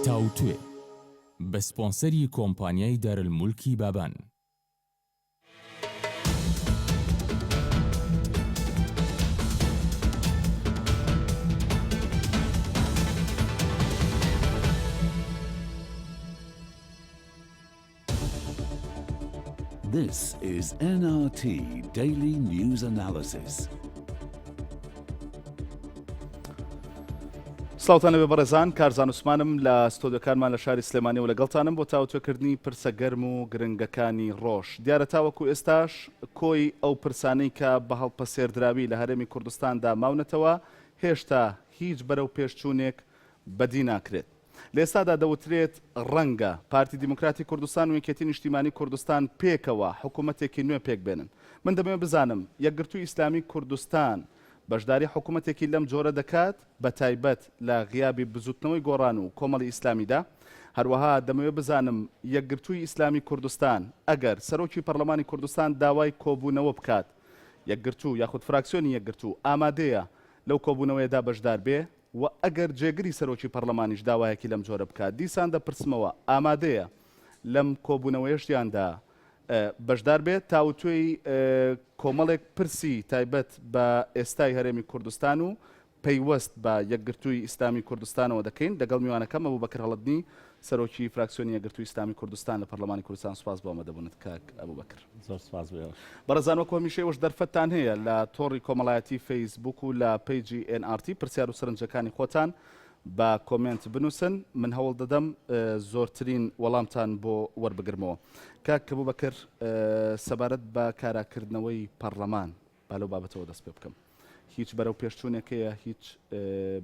تاوتوێ بە سپۆنسەری کۆمپانیای دارالمولکی بابان. This is NRT Daily News Analysis. سڵاوتانە بێ بەڕێزان، کارزان عوسمانم لە ستۆدیۆکانمان لە شاری سلێمانی و لەگەڵتانم بۆ تاوتوێکردنی پرسە گەرم و گرنگەکانی ڕۆژ. دیارە تاوەکو ئێستاش کۆی ئەو پرسانەی کە بە هەڵپەسێردراوی لە هەرێمی کوردستاندا ماونەتەوە هێشتا هیچ بەرەو پێشچوونێک بەدی ناکرێت. لە ئێستادا دەوترێت ڕەنگە پارتی دیموکراتی کوردستان و یەکێتی نیشتیمانی کوردستان پێکەوە حکوومەتێکی نوێ پێک بێنن. من دەبێت بزانم یەکگرتووی ئیسلامی کوردستان بەشداری حکوومەتێکی لەم جۆرە دەکات بە تایبەت لە غیابی بزوتنەوەی گۆڕان و کۆمەڵی ئیسلامیدا. هەروەها دەمەوێت بزانم یەکگرتووی ئیسلامی کوردستان ئەگەر سەرۆکی پەرلەمانی کوردستان داوای کۆبوونەوە بکات، یەکگرتوو یاخود فراکسیۆنی یەکگرتوو ئامادەیە لەو کۆبوونەوەیەدا بەشدار بێ و ئەگەر جێگری سەرۆکی پەرلەمانیش داوایەکی لەم جۆرە بکات، دیسان دەپرسمەوە ئامادەیە لەم کۆبوونەوەیەشتیاندا بەشدار بێت تاوتوێی کۆمەڵێک پرسی تایبەت بە ئێستای هەرێمی کوردستان و پەیوەست بە یەکگرتووی ئیسلامی کوردستانەوە دەکەین. لەگەڵ میوانەکەم ئەبوبەکر هەڵەدنی سەرۆکی فراکسیۆنی یەکگرتووی ئیسلامی کوردستان لە پەرلەمانی کوردستان. سوپاس بۆ ئامادەبوونت کاک ئەبوبەکر. زۆر سوپاس بێ. بەڕێزان، وەکو هەمیشەی وەش دەرفەتتان هەیە لە تۆڕی کۆمەڵایەتی فەیسبوک و لە پەیجی NRT پرسیار و سەرنجەکانی خۆتان بە کۆمنت بنووسن. من هەوڵ دەدەم زۆرترین وەڵامتان بۆ وەربگرمەوە. کاک ئەبوبەکر، سەبارەت بە کاراکردنەوەی پەرلەمان با لەو بابەتەوە دەست پێ بکەم. هیچ بەرەو پێشچوونێک هەیە؟ هیچ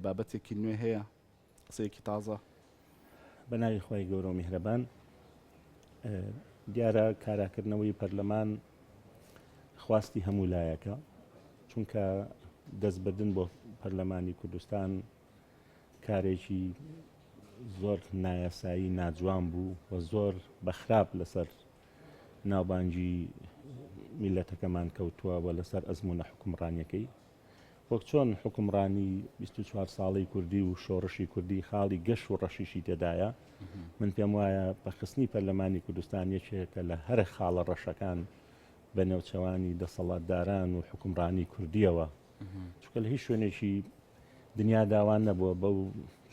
بابەتێکی نوێ هەیە؟ قسەیەکی تازە؟ بە ناوی خۆی گەورە و میهرەبان، دیارە کاراکردنەوەی پەرلەمان خواستی هەموو لایەکە، چونکە دەستبردن بۆ پەرلەمانی کوردستان کارێکی زۆر نایاسایی ناجوان بوو و زۆر بەخراپ لەسەر ناوبانگی میلەتەکەمان کەوتووە و لەسەر ئەزموونە حکومڕانیەکەی. وەک چۆن حکومڕانی 24 ساڵی کوردی و شۆڕشی کوردی خاڵی گەشت و ڕەشیشی تێدایە، من پێم وایە بەخستنی پەرلەمانی کوردستان یەکێکە لە هەر خاڵە ڕەشەکان بە نێوچەوانی دەسەڵاتداران و حکومڕانی کوردیەوە، چونکە لە هیچ شوێنێکی دنیا داوان نەبووە بەو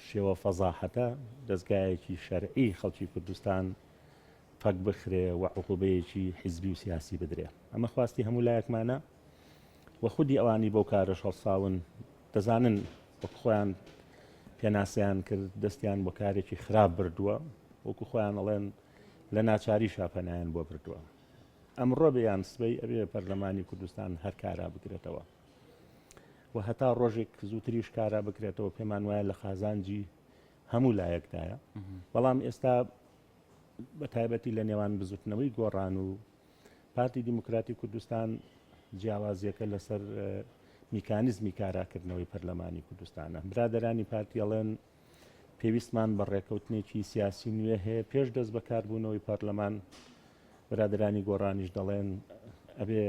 شێوە فەزاحەتە دەستگایەکی شەرعی خەڵکی کوردستان فەک بخرێ و عقوبەیەکی حیزبی و سیاسی بدرێ. ئەمە خواستی هەموو لایەکمانە و خودی ئەوانی بەو کارە هەڵساون دەزانن وەک خۆیان پێناسیان کرد دەستیان بۆ کارێکی خراپ بردووە، وەکو خۆیان ئەڵێن لە ناچاری شاپەنایان بۆ بردووە. ئەمڕۆ بەیان سبەی ئەبێ پەرلەمانی کوردستان هەر کارا بگرێتەوە و هەتا ڕۆژێک زووتریش کارا بکرێتەوە پێمان وایە لە خازانجی هەموو لایەکدایە. بەڵام ئێستا بە تایبەتی لە نێوان بزوتنەوەی گۆڕان و پارتی دیموکراتی کوردستان جیاوازیەکە لەسەر میکانیزمی کاراکردنەوەی پەرلەمانی کوردستانە. برادەرانی پارتی ئەڵێن پێویستمان بە ڕێکەوتنێکی سیاسی نوێ هەیە پێش دەست بەکاربوونەوەی پەرلەمان. برادەرانی گۆڕانیش دەڵێن ئەبێ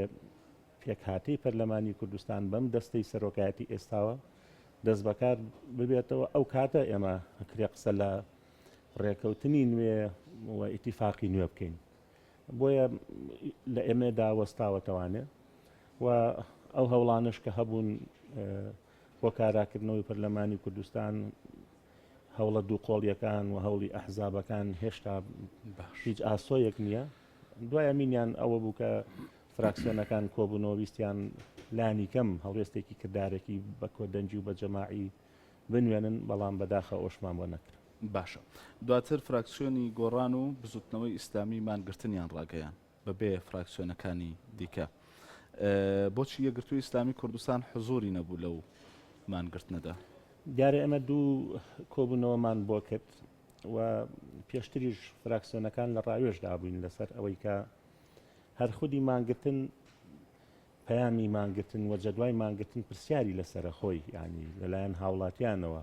پێکهاتەی پەرلەمانی کوردستان بەم دەستەی سەرۆکایەتی ئێستاوە دەست بەکار ببێتەوە. ئەو کاتە ئێمە ئەکرێ قسە لە ڕێکەوتنی نوێ و ئیتیفاقی نوێ بکەین. بۆیە لە ئێمەدا وەستاوەتەوانێ و ئەو هەوڵانش کە هەبوون بۆ کاراکردنەوەی پەرلەمانی کوردستان، هەوڵە دوو قۆڵیەکان و هەوڵی ئەحزابەکان هێشتا هیچ ئاسۆیەک نییە. دوای ئەمینیان ئەوە بوو کە فراکسیۆنەکان کۆبوونەوە ویستیان لانی کەم هەڵوێستێکی کردارێکی بە کۆدەنجی و بە جەماعی بنوێنن، بەڵام بەداخە ئۆشمان بۆ نەکرد. باشە، دواتر فراکسیۆنی گۆڕان و بزوتنەوەی ئیسلامی مانگرتنیان ڕاگەیان بەبێ فراکسیۆنەکانی دیکە. بۆچی یەکگرتووی ئیسلامی کوردستان حزوری نەبوو لەو مانگرتنەدا؟ دیارە ئەمە دوو کۆبوونەوەمان بۆ کرد و پێشتریش فراکسیۆنەکان لە ڕاوێژدا بووین لەسەر ئەوەی کە هەر خودی مانگرتن، پەیامی مانگرتن و جەدوای مانگرتن پرسیاری لەسەرە خۆی، یعنی لەلایەن هاوڵاتیانەوە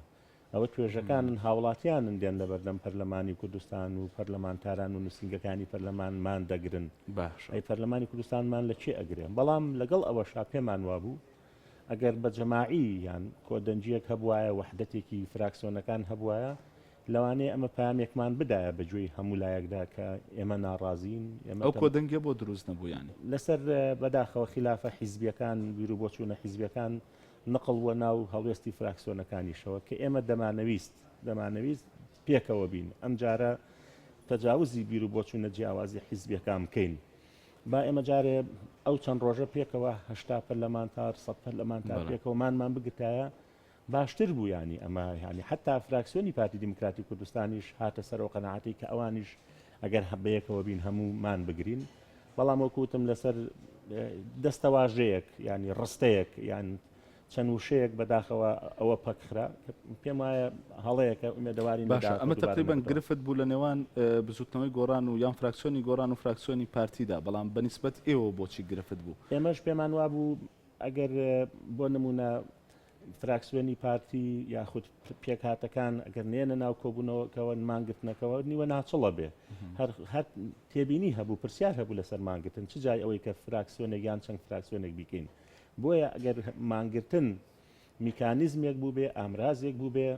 ئەوە توێژەکانن هاوڵاتیانن دێن لە بەردەم پەرلەمانی کوردستان و پەرلەمانتاران و نووسنگەکانی پەرلەمانمان دەگرن. ئەی پەرلەمانی کوردستانمان لە چێ ئەگرێن؟ بەڵام لەگەڵ ئەوەشا پێمان وابوو ئەگەر بە جەماعی یان کۆدەنجیەک هەبوایە وحدەتێکی فراکسیۆنەکان هەبوایە لەوانەیە ئەمە پامێکمان بدایە بەگوێی هەموو لایەکدا کە ئێمە ناڕازین ئەو کۆدەنگێ بۆ دروست نەبوو ینی لەسەر بەداخەوە خلافە حیزبیەکان بیر و بۆچوونە حیزبیەکان نقڵوە ناو هەڵوێستی فراکسیۆنەکانیشەوە کە ئێمە دەمانەویست پێکەوە بین ئەم جارە تەجاوزی بیر و بۆچوونە جیاوازی حیزبیەکان بکەین با ئێمە جارێ ئەو چەند ڕۆژە پێکەوە 80 پەرلەمانتار 100 پەرلەمانتار پێکەوەمانمان بگتایە باشتر بوو ینی ئەمە ینی حتا فراکسیۆنی پارتی دیموکراتی کوردستانیش هاتە سەرەوە قەناعەتی کە ئەوانیش ئەگەر هەبەیەکەوە بین هەمومان بگرین بەڵام وەکوتم لەسەر دەستەواژەیەک ینی ڕستەیەک یان چەند وشەیەک بەداخەوە ئەوە پەکخرا پێم وایە هەڵەیەکە ئومێدەواری باشە ئەمە تقریبان گرفت بوو لە نێوان بزوتنەوەی گۆڕان و یان فراکسیۆنی گۆڕان و فراکسیۆنی پارتیدا بەڵام بەنسبەت ئێوە بۆچی گرفت بوو ئێمەش پێمان وابوو ئەگەر بۆ نمونە فراکسیۆنی پارتی یاخود پێکهاتەکان ئەگەر نێنە ناو کۆبوونەوەکەوە مانگرتنەکەەوە نیوە ناچڵە بێ هەر تێبینی هەبوو پرسیار هەبوو لەسەر مانگرتن چ جای ئەوەی کە فراکسیۆنێک یان چەند فراکسیۆنێک بیکەین بۆیە ئەگەر مانگرتن میکانیزمێک بوو بێ ئامرازێک بوو بێ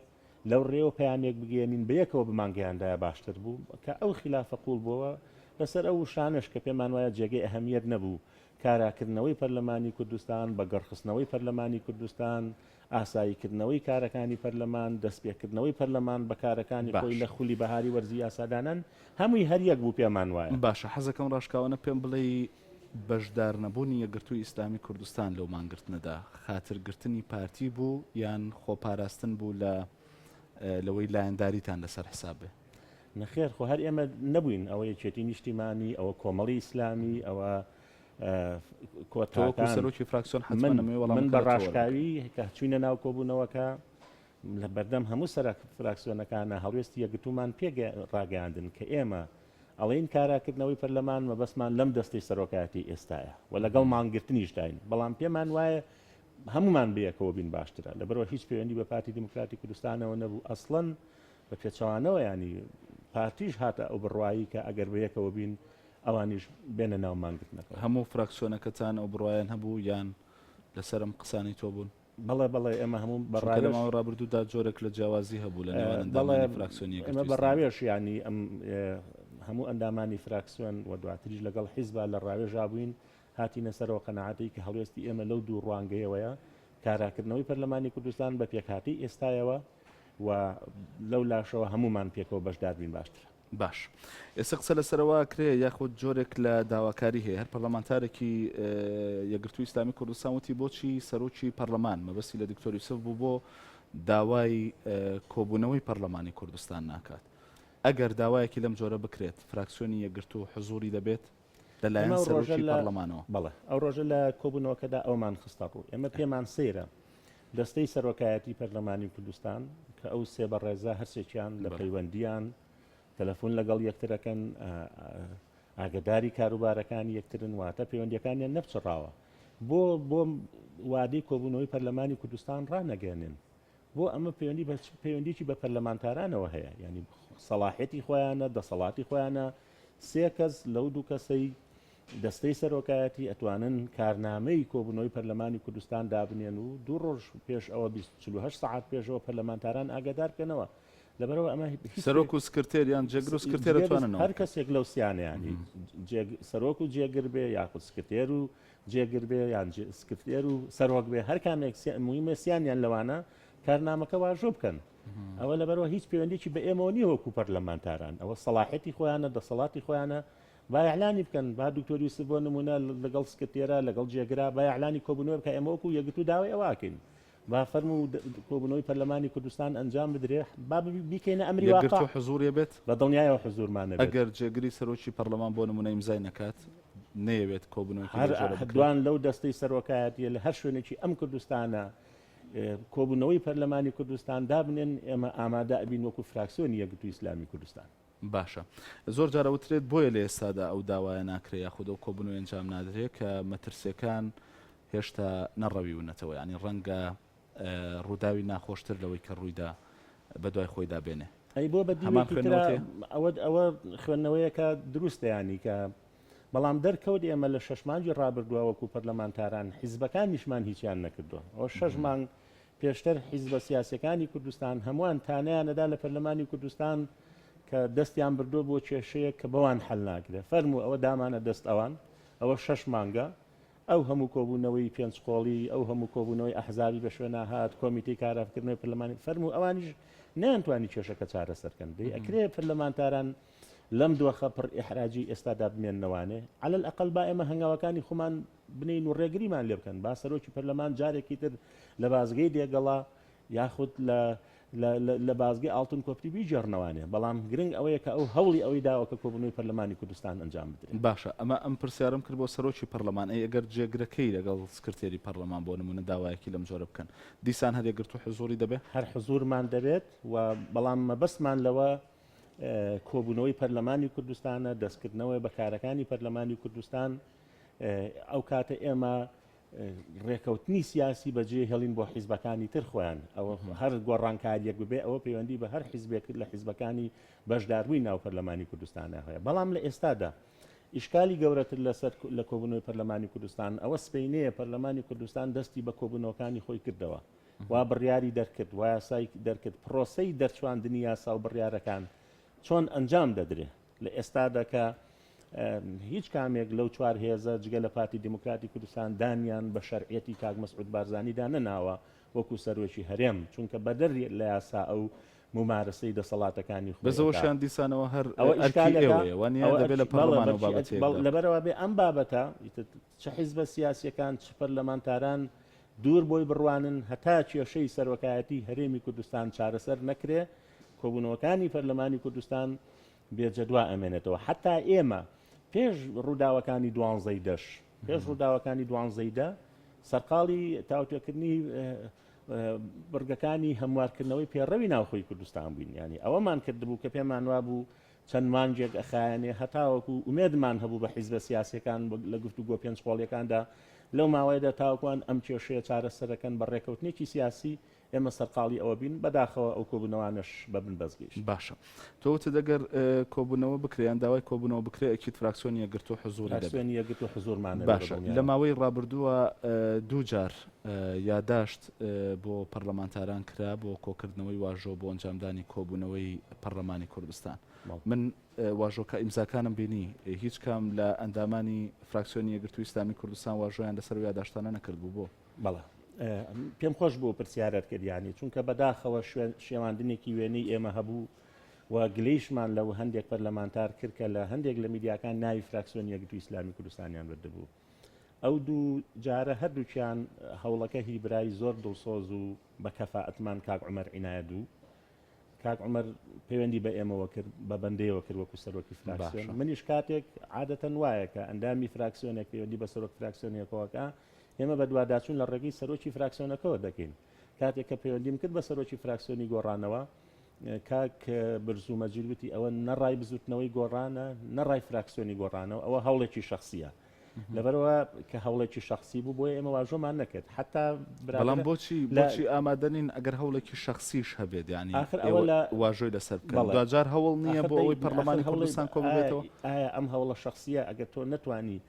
لەو ڕێوە پەیامێک بگەێنین بەیەکەوە بمانگەیاندایە باشتر بوو کە ئەو خلافە قوڵ بووە لەسەر ئەو شانش کە پێمان وایە جێگەی ئەهەمیەت نەبوو کاراکردنەوەی پەرلەمانی کوردستان بە گەڕخستنەوەی پەرلەمانی کوردستان ئاساییکردنەوەی کارەکانی پەرلەمان دەستپێکردنەوەی پەرلەمان بە کارەکانی خۆی لە خولی بەهاری وەرزی یاسادانان هەمووی هەریەک بوو پێمان وایە باشە حەزەکەم ڕاشکاوانە پێم بڵێ بەشدار نەبوونی یەکگرتووی ئیسلامی کوردستان لەو مانگرتنەدا خاترگرتنی پارتی بوو یان خۆپاراستن بوو لەوەی لایەنداریتان لەسەر حساب بێ نەخێر خۆ هەر ئێمە نەبووین ئەوە یەکێتی نیشتیمانی ئەوە کۆمەڵی ئیسلامی ئەوە کۆتاکان سەرۆکی فراکسیۆن من بە ڕاشکاوی کە چوینە ناو کۆبوونەوەکە لە بەردەم هەموو سەر فراکسیۆنەکانە هەڵوێستی یەکگرتومان ڕاگەاندن کە ئێمە ئەڵین کاراکردنەوەی پەرلەمان مەبەسمان لەم دەستی سەرۆکایەتی ئێستایە و لەگەڵ مانگرتنیشداین بەڵام پێمان وایە هەمومان بەیەکەوە بین باشترە لەبەرەوە هیچ پەیوەندی بە پارتی دیموکراتی کوردستانەوە نەبوو ئەسڵەن بە پێچەوانەوە ینی پارتیش هاتە ئەو بڕوایی کە ئەگەر بەیەکەوە بین ئەوانیش بێنە ناو مانگرتنەکە هەموو فراکسیۆنەکەتان ئەو بڕوایان هەبوو یان لەسەرم قسانی تۆ بوون بەڵێ ئێمە هەموو بەڕاوێماوە ڕابردوودا جۆرێک لە جیاوازی هەبوو لە نێوان فراکسیۆنی ئەمە بەڕاوێش ینی ئەم هەموو ئەندامانی فراکسیۆن و دواتریش لەگەڵ حیزبا لە ڕاوێژا بووین هاتینە سەرەوە قەناعەتی کە هەڵوێستی ئێمە لەو دوو ڕوانگەیەوەیە کاراکردنەوەی پەرلەمانی کوردستان بە پێکهاتی ئێستایەوە و لەو لاشەوە هەمومان پێکەوە بەشدار بین باشترە باش ئێستا قسە لەسەرەوە کرێ یاخود جۆرێک لە داواکاری هەیە هەر پەرلەمانتارێکی یەکگرتووی ئیسلامی کوردستان وتی بۆچی سەرۆکی پەرلەمان مەبەستی لە دکتۆر یوسف بوو بۆ داوای کۆبوونەوەی پەرلەمانی کوردستان ناکات ئەگەر داوایەکی لەم جۆرە بکرێت فراکسیۆنی یەکگرتوو حزوری دەبێت لەلایەن سەرۆکی پەرلەمانەوە بەڵێ ئەو ڕۆژە لە کۆبوونەوەکەدا ئەومان خستە ڕوو ئێمە پێمان سەیرە دەستەی سەرۆکایەتی پەرلەمانی کوردستان کە ئەو سێ بەڕێزە هەرسێکیان لە پەیوەندیان تەلەفۆن لەگەڵ یەکترەکەن ئاگداری کاروبارەکانی یەکترن واتە پەیوەندیەکانیان نەپچڕاوە بۆ وادەی کۆبوونەوەی پەرلەمانی کوردستان ڕانەگەێنن بۆ ئەمە پەیوەندیی بە پەرلەمانتارانەوە هەیە ینی سەلاحێتی خۆیانە دەسەڵاتی خۆیانە سێ کەس لەو دوو کەسەی دەستەی سەرۆکایەتی ئەتوانن کارنامەی کۆبوونەوەی پەرلەمانی کوردستان دابنێن و دوو ڕۆژ پێش ئەوە 48 ساعت پێشەوە پەرلەمانتاران ئاگادار بکەنەوە لەبەرەوە ئەمە سەرۆک و سکرتێر یان جێگر و سکرتێر دەتوانن هەر کەسێک لەو سیانیانی سەرۆک و جێگر بێ یاخود سکرتێر و جێگر بێ یان سکرتێر و سەرۆک بێ هەر کامێک مویمە سیانیان لەوانە کارنامەکە واژۆ بکەن ئەوە لەبەرەوە هیچ پەیوەندێکی بە ئێمەوە نیە وەکو پەرلەمانتاران ئەوە سەلاحێتی خۆیانە دەسەڵاتی خۆیانە با ئەعلانی بکەن با دکتۆر یوسف بۆ نمونە لەگەڵ سکرتێرە لەگەڵ جێگرا با ئەعلانی کۆبوونەوە بکە ئێمە وەکو یەکگرتوو داوای ئەواکەین با فەرموو کۆبوونەوەی پەرلەمانی کوردستان ئەنجام بدرێ با بیکەینە ئەمری واقع حضوریە بێت بە دڵنیایەوە حضورمانە ئەگەر جێگری سەرۆکی پەرلەمان بۆ نمونە ئیمزای نەکات نەیەوێت کۆبوونەوەی دوان لەو دەستەی سەرۆکایەتیە لە هەر شوێنێکی ئەم کوردستانە کۆبوونەوەی پەرلەمانی کوردستان دابنێن ئێمە ئامادە ئەبین وەکو فراکسیۆنی یەکگرتووی ئیسلامی کوردستان باشە زۆر جارە وترێت بۆیە لە ئێستادا ئەو داوایە ناکرێت یاخود ئەو کۆبوونەوەی ئەنجام نادرێت کە مەترسیەکان هێشتا نەڕەویونەتەوە ینی ڕەنگە ڕووداوی ناخۆشتر لەوەی کە ڕوویدا بە دوای خۆی دابێنێ ئەی بۆ بە ئەوە خوێندنەوەیەکە دروستە ینی کە بەڵام دەرکەوت ئێمە لە 6 مانگی ڕابردووە وەکو پەرلەمانتاران حیزبەکان نیشمان هیچیان نەکردووە ئەو 6 مانگ پێشتر حیزبە سیاسەکانی کوردستان هەمووان تانیانەدا لە پەرلەمانی کوردستان کە دەستیان بردو بۆ کێشەیە کە بەوان حل ناکرێت فەرموو ئەوە دامانە دەست ئەوان ئەوە 6 مانگە ئەو هەموو کۆبوونەوەی پێنج قۆڵی ئەو هەموو کۆبوونەوەی ئەحزابی بە شوێنە هات کۆمیتەی کارافکردنەوەی پەرلەمانی فەرموو ئەوانیش نەیانتوانی کێشەکە چارەسەرکەن ئەکرێ پەرلەمانتاران لەم دۆخە پڕ ئیحراجی ئێستادا بمێننەوانێ على الأقل با ئێمە هەنگاوەکانی خۆمان بنین و ڕێگریمان لێ بکەن با سەرۆکی پەرلەمان جارێکی تر لە بازگەی دێگەڵا یاخود لە بازگەی ئاڵتون کۆپتی بیجێڕنەوانێ بەڵام گرنگ ئەوەیە کە ئەو هەوڵی ئەوەی داوە کە کۆبوونەوەی پەرلەمانی کوردستان ئەنجام بدرێت باشە ئەمە ئەم پرسیارم کرد بۆ سەرۆکی پەرلەمان ئەگەر جێگرەکەی لەگەڵ سکرتێری پەرلەمان بۆ نمونە داوایەکی لەم جۆرە بکەن دیسان هەرێگرت و حزوری دەبێت هەر حزورمان دەبێت و بەڵام مەبەستمان لەوە کۆبوونەوەی پەرلەمانی کوردستانە دەستکردنەوەی بەکارەکانی پەرلەمانی کوردستان ئەو کاتە ئێمە ڕێکەوتنی سیاسی بەجێ هێڵین بۆ حیزبەکانی تر خۆیان ئەوە هەر گۆڕانکاریەک ببێ ئەوە پەیوەندی بە هەر حیزبێک لە حیزبەکانی بەشداروی ناو پەرلەمانی کوردستانە هەیە بەڵام لە ئێستادا ئیشکالی گەورەتر لەسەر لە کۆبوونەوەی پەرلەمانی کوردستان ئەوە سپەینەیە پەرلەمانی کوردستان دەستی بە کۆبوونەوەکانی خۆی کردەوە وا بڕیاری دەرکرد وا یاسای دەرکرد پرۆسەی دەرچواندنی یاسا و بڕیارەکان چۆن ئەنجام دەدرێت لە ئێستادا کە هیچ کامێک لەو چوار هێزە جگە لە پارتی دموکراتی کوردستان دانیان بە شەرعەتی کاک مەسعود بارزانیدا نەناوە وەکو سەرۆکی هەرێم چونکە بەدەر لە یاسا ئەو ممارسەی دەسەڵاتەکانی بەزەوەشیان دیسانەوە هەر ئەوانە دەبێت لە پەرلەمانەوە بابەت لەبەرەوە بێ ئەم بابەتە چه حیزبە سیاسیەکان چ پەرلەمانتاران دوور بۆی بڕوانن هەتا کێشەی سەرۆکایەتی هەرێمی کوردستان چارەسەر نەکرێ کۆبوونەوەکانی پەرلەمانی کوردستان بێجەدوا ئەمێنێتەوە حتا ئێمە پێش ڕووداوەکانی دوانزەی دەش پێش ڕووداوەکانی دوانزەیدا سەرقاڵی تاوتێکردنی بڕگەکانی هەموارکردنەوەی پێڕەوی ناوخۆی کوردستان بووین ینی ئەوەمان کردبوو کە پێمان وابوو چەند مانجێک ئەخایەنێ هەتاوەکو ئومێدمان هەبوو بە حیزبە سیاسەکان لە گفتوگۆ پێنج قۆڵیەکاندا لەو ماوەیەدا تاوەکوان ئەم کێشەیە چارەسەرەکەن بە ڕێکەوتنێکی سیاسی ئێمە سەرقاڵی ئەوە بین بەداخەوە ئەو کۆبوونەوانش ببن بەزگەیشت باشە تۆوتە دەگەر کۆبوونەوە بکرێن داوای کۆبوونەوە بکرێ ئەکیت فراکسیۆنی یەکگرت و حزوری فراکسیۆنی یەکگرت و حزورمانە باشە لە ماوەی ڕابردووە دوو جار یاداشت بۆ پەرلەمانتاران کرا بۆ کۆکردنەوەی واژۆ بۆ ئەنجامدانی کۆبوونەوەی پەرلەمانی کوردستان من واژۆکە ئیمزاکانم بینی هیچ کام لە ئەندامانی فراکسیۆنی یەکگرت و ئیسلامی کوردستان واژۆیان لەسەر یاداشتانە نەکردبوو بۆ بەڵێ پێم خۆش بوو پرسیارەت کردیانی چونکە بەداخەوە شێواندنێکی وێنەی ئێمە هەبوو و گلەیشمان لەو هەندێک پەرلەمانتار کرد کە لە هەندێک لە میدیاکان ناوی فراکسیۆنی یەکگرت و ئیسلامی کوردستانیان بردبوو ئەو دوو جارە هەردووکیان هەوڵەکە هیبرایی زۆر دڵسۆز و بە کەفاعەتمان کاک عومەر عنایەت و کاک عومەر پەیوەندی بە ئێمەوە کرد بە بەندەیەوە کرد وەکو سەرۆکی فراکسیۆن منیش کاتێک عادەتەن وایە کە ئەندامی فراکسیۆنێک پەیوەندی بە سەرۆک فراکسیۆنێکەوەکە ئێمە بە دوواداچوون لە ڕێگەی سەرۆکی فراکسیۆنەکەەوە دەکەین کاتێک کە پەیوەندیم کرد بە سەرۆکی فراکسیۆنی گۆڕانەوە کاک بەرزوو مەجیدوتی ئەوە نەڕای بزوتنەوەی گۆڕانە نەڕای فراکسیۆنی گۆڕانەوە ئەوە هەوڵێکی شخصیە لەبەرەوە کە هەوڵێکی شخصی بوو بۆ ئێمە واژۆمان نەکرد حتا بەڵام بۆچی ئامادەنین ئەگەر هەوڵێکی شخصیش هەبێت ینی واژۆی لەسەر بکەن دوجار هەوڵ نییە بۆ ئەوەی پەرلەمانی کوردستان کۆ ببێتەوە ئایا ئەم هەوڵە شخصیە ئەگەر تۆ نەتوانی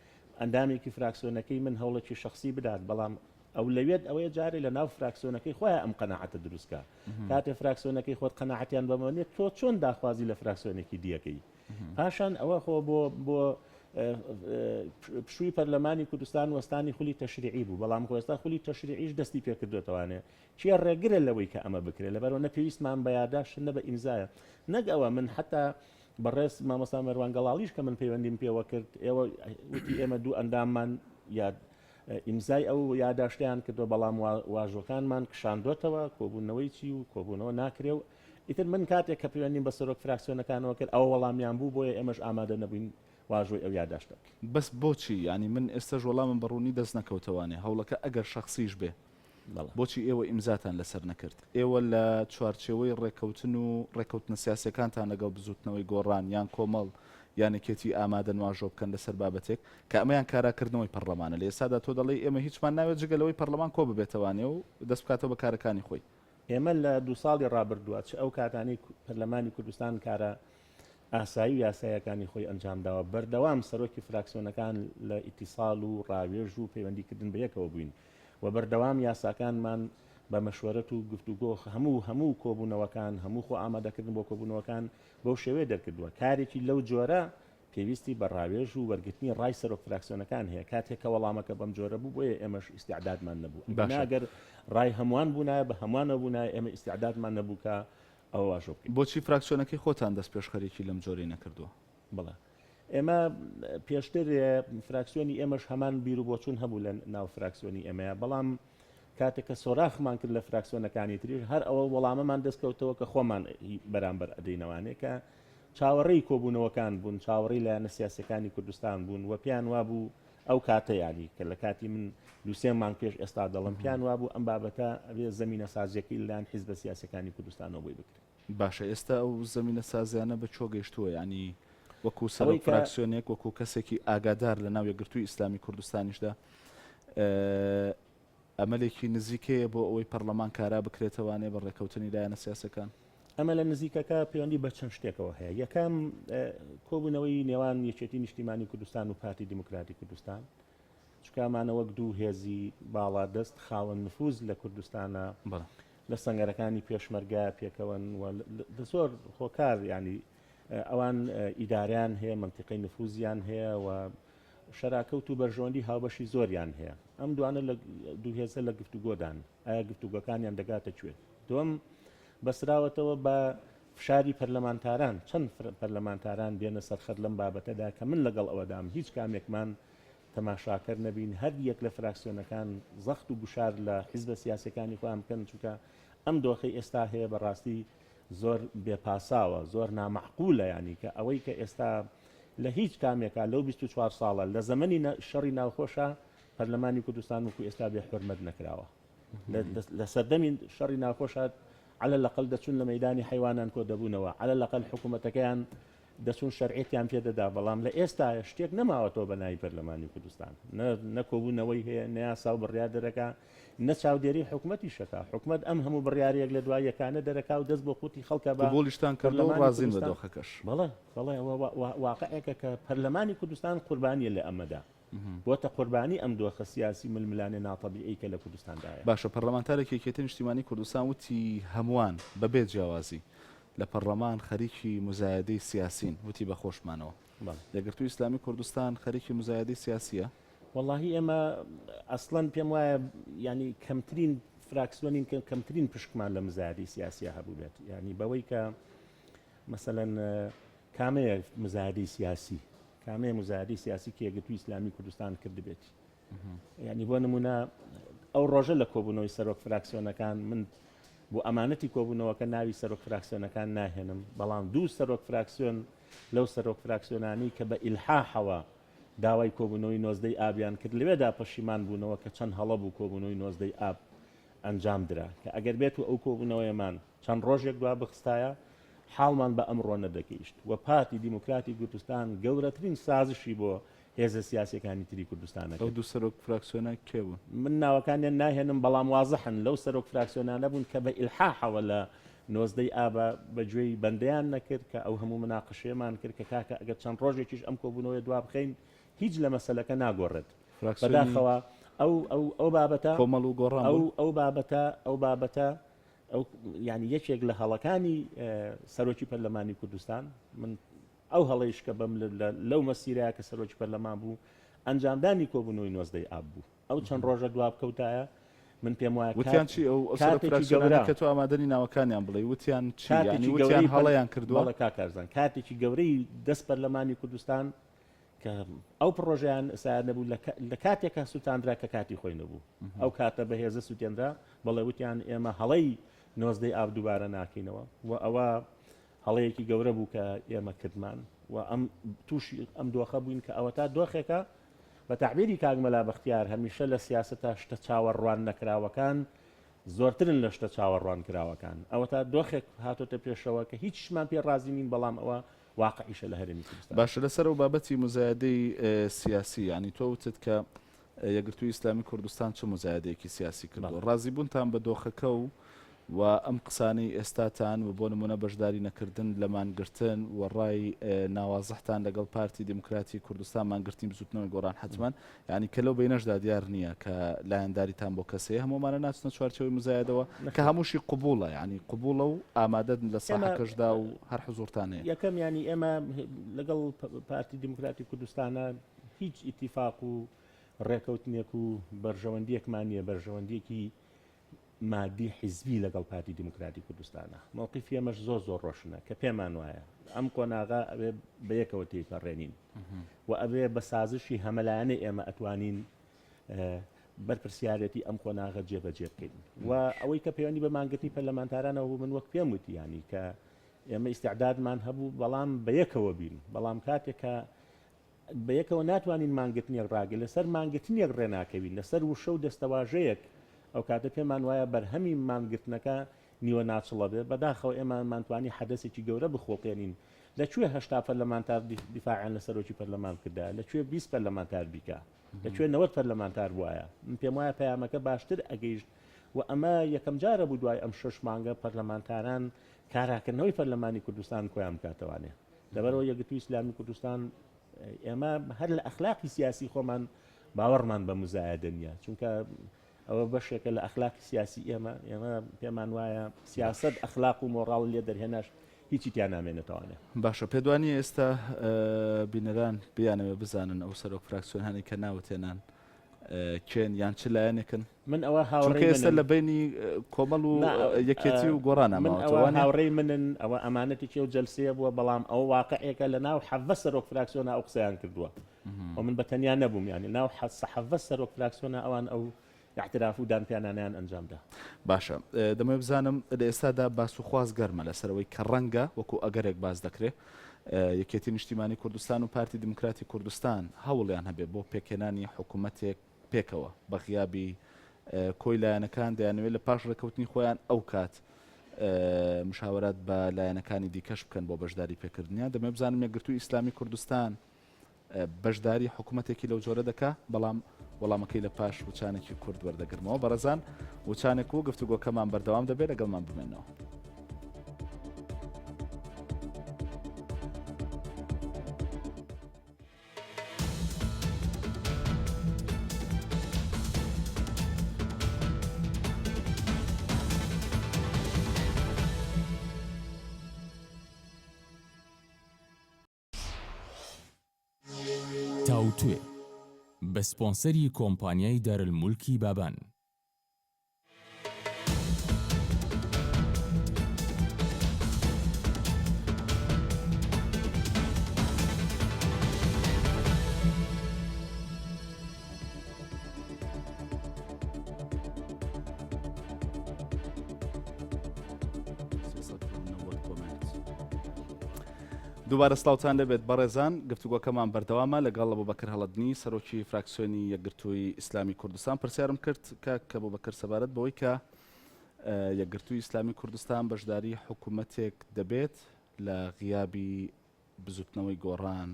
ئەندامێکی فراکسیۆنەکەی من هەوڵێکی شخصی بدات بەڵام ئەو لەوێت ئەوەیە جارێ لە ناو فراکسیۆنەکەی خۆیان ئەم قەناعەتە دروستکە کاتێ فراکسیۆنەکەی خۆت قەناعەتیان بەمەوێت تۆ چۆن داخوازی لە فراکسیۆنێکی دیەکەی پاشان ئەوە خۆ بۆ پشووی پەرلەمانی کوردستان وەستانی خولی تەشریعی بوو بەڵام خۆستا خولی تەشریعیش دەستی پێکردوێتەوانێ چیە ڕێگرە لەوەی کە ئەمە بکرێت لەبەرەوە نەپێویستمان بە یاداشت نە بە ئیمزایە نەک ئەوە من حتا بەڕێز مامۆستا مەروان گەڵاڵیش کە من پەیوەندیم پێوە کرد ئێوە وتی ئێمە دوو ئەنداممان یاد ئیمزای ئەو یاداشتیان کردو بەڵام واژۆکانمان کشاندوێتەوە کۆبوونەوەی چی و کۆبوونەوە ناکرێ و ئیتر من کاتێک کە پەیوەندیم بە سەرۆک فراکسیۆنەکانەوە کرد ئەوە وەڵامیان بوو بۆیە ئێمەش ئامادە نەبووین واژۆی ئەو یاداشتە بەس بۆچی ینی من ئێستا وەڵامم بەڕوونی دەست نەکەوتەوانێ هەوڵەکە ئەگەر شخصیش بێ بۆچی ئێوە ئیمزاتان لەسەر نەکرد ئێوە لە چوارچێوەی ڕێکەوتن و ڕێکەوتنە سیاسەکانتان لەگەڵ بزوتنەوەی گۆڕان یان کۆمەڵ یانێکێتی ئامادەن واژۆ بکەن لەسەر بابەتێک کە ئەمەیان کاراکردنەوەی پەرلەمانە لە ئێستادا تۆ دەڵێ ئێمە هیچمان ناوێت جگەلەوەی پەرلەمان کۆ ببێتەوانێ و دەست بکاتەوە بە کارەکانی خۆی ئێمە لە دو ساڵی ڕابردووە چ ئەو کاتانی پەرلەمانی کوردستان کارە ئاسایی و یاسایەکانی خۆی ئەنجامداوە بەردەوام سەرۆکی فراکسیۆنەکان لە ئیتیساڵ و ڕاوێژ و پەیوەندیکردن بە یەکەوە بووین و بەردەوام یاساکانمان بە مەشوەرەت و گفتوگۆ هەموو کۆبوونەوەکان هەموو خۆ ئامادەکردن بۆ کۆبوونەوەکان بەو شێوەیە دەرکردووە کارێکی لەو جۆرە پێویستی بە ڕاوێژ و وەرگرتنی ڕای سەرۆک فراکسیۆنەکان هەیە کاتێککە وەڵامەکە بەم جۆرە بوو بۆیە ئێمەش ئیسیعدادمان نەبوو ناگەر ڕای هەمووان بوونایە بە هەمووانە بوونایە ئێمە ئیسیعدادمان نەبوو کە ئەوە واشۆ بکەین. بۆچی فراکسیۆنەکەی خۆتان دەست پێشخەرێکی لەم جۆرەی نەکردووە؟ بڵێ ئێمە پێشتر فراکسیۆنی ئێمەش هەمان بیر و بۆچوون هەبوو لە ناو فراکسیۆنی ئێمەیە بەڵام کاتێککە سۆراخمان کرد لە فراکسیۆنەکانی تریش هەر ئەوە وەڵامەمان دەستکەوتەوە کە خۆمان بەرامبەر ئەدەینەوانێ کە چاوەڕێی کۆبوونەوەکان بوون چاوەڕێی لایەنە سیاسەکانی کوردستان بوون و پێیان وابوو ئەو کاتە یانی کە لە کاتی من دووسێ مانگ پێش ئێستا دەڵم پیان وابوو ئەم بابەتە ئەوێ زمینە سازیەکەی لەلایەن حیزبە سیاسەکانی کوردستانەوە بۆی بکرێت. باشە ئێستا ئەو زمینە سازیانە بە چۆ گەیشتووە ینی وەکو سەرۆک فراکسیۆنێک وەکو کەسێکی ئاگادار لە ناو یەکگرتووی ئیسلامی کوردستانیشدا ئەمەلێکی نزیکەیە بۆ ئەوەی پەرلەمان کارا بکرێتەوانێ بە ڕێکەوتنی لایەنە سیاسەکان. ئەمە لە نزیکەکە پەیوەندی بە چەند شتێکەوە هەیە یەکەم کۆبوونەوەی نێوان یەکێتی نیشتیمانی کوردستان و پارتی دیموکراتی کوردستان چکامانە وەک دوو هێزی باڵا دەست خاوەن نفوز لە کوردستانە لە سەنگەرەکانی پێشمەرگا پێکەوەن زۆر خۆکار ینی ئەوان ئیداریان هەیە منتیقەی نفوزیان هەیە و شەراکەوت و بەرژۆندی هاوبەشی زۆریان هەیە ئەم دوانە لە دوو هێزە لە گفتوگۆدان ئایا گفتوگۆکانیان دەگاتە کوێت دوم بەسراوەتەوە بە فشاری پەرلەمانتاران چەند پەرلەمانتاران بێنە سەرخەت لەم بابەتەدا کە من لەگەڵ ئەوەدام هیچ کامێکمان تەماشاکەر نەبین هەر یەک لە فراکسیۆنەکان زەخت و گوشار لە حیزبە سیاسەکانی خۆیان بکەن چونکە ئەم دۆخەی ئێستا هەیە بەڕاستی زۆر بێپاساوە زۆر نامەعقولە ینی کە ئەوەی کە ئێستا لە هیچ کامێکە لەو 24 ساڵە لە زەمەنی شەڕی ناوخۆشە پەرلەمانی کوردستان وکو ئێستا بێ حورمەت نەکراوە لە سەردەمی شەڕی ناوخۆشە على الأقل دەچون لە مەیدانی حیوانان کۆ دەبوونەوە على الأقل حکوومەتەکەیان دەچون شەرعێتیان پێدەدا بەڵام لە ئێستا شتێک نەماوەتەوە بە ناوی پەرلەمانی کوردستان نەکۆبوونەوەی هەیە نەیاسا و بڕیار دەرەکە نە چاودێری حکوومەتی شەکە حکوومەت ئەم هەموو بڕیارێک لە دوای یەکانە دەرەکا و دەست بۆ قوتی خەڵکە بۆلیشتان کردەوە ڕازین بە دۆخەکەش بەڵێ واقعەکە کە پەرلەمانی کوردستان قوربانیە لە ئەمەدا بۆتە قوربانی ئەم دۆخە سیاسی ململانێ ناتەبیعی کە لە کوردستاندایە. باشە پەرلەمانتارێکی یەکێتی نیشتیمانی کوردستان وتی هەمووان بەبێ جیاوازی لە پەرلەمان خەریکی مزایدەی سیاسین وتی بە خۆشمانەوە یەکگرتووی ئیسلامی کوردستان خەریکی مزایدەی سیاسیە. واللهی ئێمە ئەسڵەن پێم وایە ینی کەمترین فراکسیۆنین کەمترین پشکمان لە مزایدەی سیاسیە هەبوو بێت ینی بەوەی کە مەسەلەن کامەیە مزایدەی سیاسی کامێ مزایدەی سیاسی کە یەکگرتووی ئیسلامی کوردستان کردبێتی ینی بۆ نمونە ئەو ڕۆژە لە کۆبوونەوەی سەرۆک فراکسیۆنەکان من بۆ ئەمانەتی کۆبوونەوەکە ناوی سەرۆک فراکسیۆنەکان ناهێنم بەڵام دوو سەرۆک فراکسیۆن لەو سەرۆک فراکسیۆنانی کە بە ئیلحاحەوە داوای کۆبوونەوەی نۆزدەی ئابیان کرد لەوێدا پەشیمان بوونەوە کە چەند هەڵە بوو کۆبوونەوەی نۆزدەی ئاب ئەنجام درا کە ئەگەر بێت و ئەو کۆبوونەوەیمان چەند ڕۆژێک دوا بخستایە حاڵمان بە ئەمڕۆ نەدەگەیشت و پارتی دیموکراتی کوردستان گەورەترین سازشی بۆ هێزە سیاسەکانی تری کوردستانە ئەو دوو سەرۆک فراکسیۆنە کێ بوون من ناوەکانیان ناهێنم بەڵام وازەحن لەو سەرۆک فراکسیۆنانە بوون کە بە ئیلحاحەوە لە نۆزدەی ئابە بەگوێی بەندەیان نەکرد کە ئەو هەموو مناقشەیەمان کرد کە کاکە ئەگەر چەند ڕۆژێکیش ئەم کۆبوونەوەی دوا بخەین هیچ لە مەسەلەکە ناگۆڕێت بەداخەوە ئەو بابەتە کۆمەڵ و گۆڕان ئەو بابەتە ئەو ینی یەکێک لە هەڵەکانی سەرۆکی پەرلەمانی کوردستان من ئەو هەڵەیش کە بەم لەو مەسیرەیە کە سەرۆکی پەرلەمان بوو ئەنجامدانی کۆبوونەوەی نۆزدەی ئاب بوو ئەو چەند ڕۆژە دوا بکەوتایە من پێم وایە وتیان چی ئەو فراکسیۆنانی کە تۆ ئامادەنی ناوەکانیان بڵێ وتیان چی ینی وتیان هەڵەیان کردووە کاکارزان کاتێکی گەورەی دەست پەرلەمانی کوردستان کە ئەو پرۆژیان ئەسایان نەبوو لە کاتێکە سووتاندرا کە کاتی خۆی نەبوو ئەو کاتە بەهێزە سووتێنرا بەڵێ وتیان ئێمە هەڵەی نۆزدەی ئاب دووبارە ناکەینەوە و ئەوە هەڵەیەکی گەورە بوو کە ئێمە کردمان و ئەم تووشی ئەم دۆخە بووین کە ئەوە تا دۆخێکە بە تعبیری کاگمەلا بەختیار هەمیشە لە سیاسەتە شتە چاوەڕوان نەکراوەکان زۆرترن لە شتە چاوەڕوان کراوەکان ئەوە تا دۆخێک هاتۆتە پێشەوە کە هیچمان پێ ڕازی نین بەڵام ئەوە واقعیشە لە هەرێمی کوردستان. باشە لەسەر و بابەتی مزایدەی سیاسی ینی تۆ وتت کە یەکگرتووی ئیسلامی کوردستان چه مزایدەیەکی سیاسی کردو ڕازی بوونتان بە دۆخەکە و و ئەم قسانەی ئێستاتان و بۆ نمونە بەشداری نەکردن لە مانگرتن و ڕای ناوازەحتان لەگەڵ پارتی دموکراتی کوردستان مانگرتی بزوتنەوەی گۆڕان حتمما یعنی کە لەو بینەشدا دیار نییە کە لایەنداریتان بۆ کەسەیە هەمومانە ناچنە چوارچەوەی مزایدەوە کە هەمووشی قبوڵە یعنی قبوڵە و ئامادەن لە ساحەکەشدا و هەر حزورتان هەیە. یەکەم ینی ئێمە لەگەڵ پارتی دموکراتی کوردستانە هیچ ئیتیفاق و ڕێکەوتنێک و بەرژەوەندیەکمان نیە بەرژەوەندیەکی مادی حیزبی لەگەڵ پارتی دموکراتی کوردستانە موقیفی ئەمەش زۆر ڕۆشنە کە پێمان وایە ئەم کۆناغا ئەبێ بە یەکەوە تێپەڕێنین و ئەبێ بە سازشی هەمەلایەنەی ئێمە ئەتوانین بەرپرسیارەتی ئەم کۆناغا جێبەجێ بکەین و ئەوەی کە پەیوەندی بە مانگرتنی پەرلەمانتارانەوە من وەک پێم وتی ینی کە ئێمە ئیستعدادمان هەبوو بەڵام بە یەکەوە بین بەڵام کاتێکە بە یەکەوە ناتوانین مانگرتنیەک ڕاگە لەسەر مانگرتنیەک ڕێناکەوین لەسەر وشە و دەستەواژەیەک ئەو کاتە پێمان وایە بەرهەمی مانگرتنەکە نیوە ناچڵە بێ بەداخەوە ئێمەمانتوانی حەدەسێکی گەورە بخۆقێنین لەکوێ هەشتا پەرلەمانتار دیفاعیان لەسەرۆکی پەرلەمان کردا لەکوێ 20 پەرلەمانتار بیکە لەکوێ 90 پەرلەمانتار وایە من پێم وایە پەیامەکە باشتر ئەگەیشت و ئەمە یەکەم جارە بوو دوای ئەم 6 مانگە پەرلەمانتاران کاراکردنەوەی پەرلەمانی کوردستان کۆیان بکاتەوانێ لەبەرەوە یەکگرتووی ئیسلامی کوردستان ئێمە هەر لە ئەخلاقی سیاسی خۆمان باوەڕمان بە مزایدە نیە چونکە ئەوە بەشێکە لە ئەخلاقی سیاسی ئێمە پێمان وایە سیاست ئەخلاق و مۆڕاڵ لێ دەرهێناش هیچی تیان نامێنێتەوانێ. باشە پێدوانی ئێستا بینەران بیانەوە بزانن ئەو سەرۆک فراکسیۆنانی کە ناوتێنان کێن یان چ لایەنێکن من ئەوە هاوڕێ ئێستا لە بینی کۆمەڵ و یەکێتی و گۆڕانە من ئەوە هاوڕێی منن ئەوە ئەمانەتێکی و جەلسەیە بووە بەڵام ئەو واقعەکە لە ناو حەڤە سەرۆک فراکسیۆنە ئەو قسەیان کردووە و من بەتەنیا نەبووم ینی ناو حەڤە سەرۆک فراکسیۆنە ئەوان ئەو اعتراف و دانپیانانیان ئەنجامدا. باشە دەمە بزانم لە ئێستادا باس و خواز گەرمە لەسەرەوەی کە ڕەنگە وەکو ئەگەرێک باز دەکرێت یەکێتی نیشتیمانی کوردستان و پارتی دموکراتی کوردستان هەوڵیان هەبێت بۆ پێکێنانی حکوومەتێک پێکەوە بە غیابی کۆی لایەنەکان دەیانوێت لە پاش ڕێکەوتنی خۆیان ئەو کات مشاورات بە لایەنەکانی دیکەش بکەن بۆ بەشداری پێکردنیان دەمە بزانم یەکگرتووی ئیسلامی کوردستان بەشداری حکوومەتێکی لەو جۆرە دەکا بەڵام وەڵامەکەی لە پاش وچانێکی کورد وەردەگرمەوە بەڕێزان وچانێک و گفتوگۆکەمان بەردەوام دەبێت لەگەڵمان بمێنەوە. تاوتوێ بە سپۆنسەری کۆمپانیای دارالمولکی بابان. دووبارە سڵاوتان لەبێت بەڕێزان گفتوگۆکەمان بەردەوامە لەگەڵ ئەبوبەکر هەڵەدنی سەرۆکی فراکسیۆنی یەکگرتووی ئیسلامی کوردستان پرسیارم کرد کە ئەبوبەکر سەبارەت بەوەی کە یەکگرتووی ئیسلامی کوردستان بەشداری حکوومەتێک دەبێت لە غیابی بزوتنەوەی گۆڕان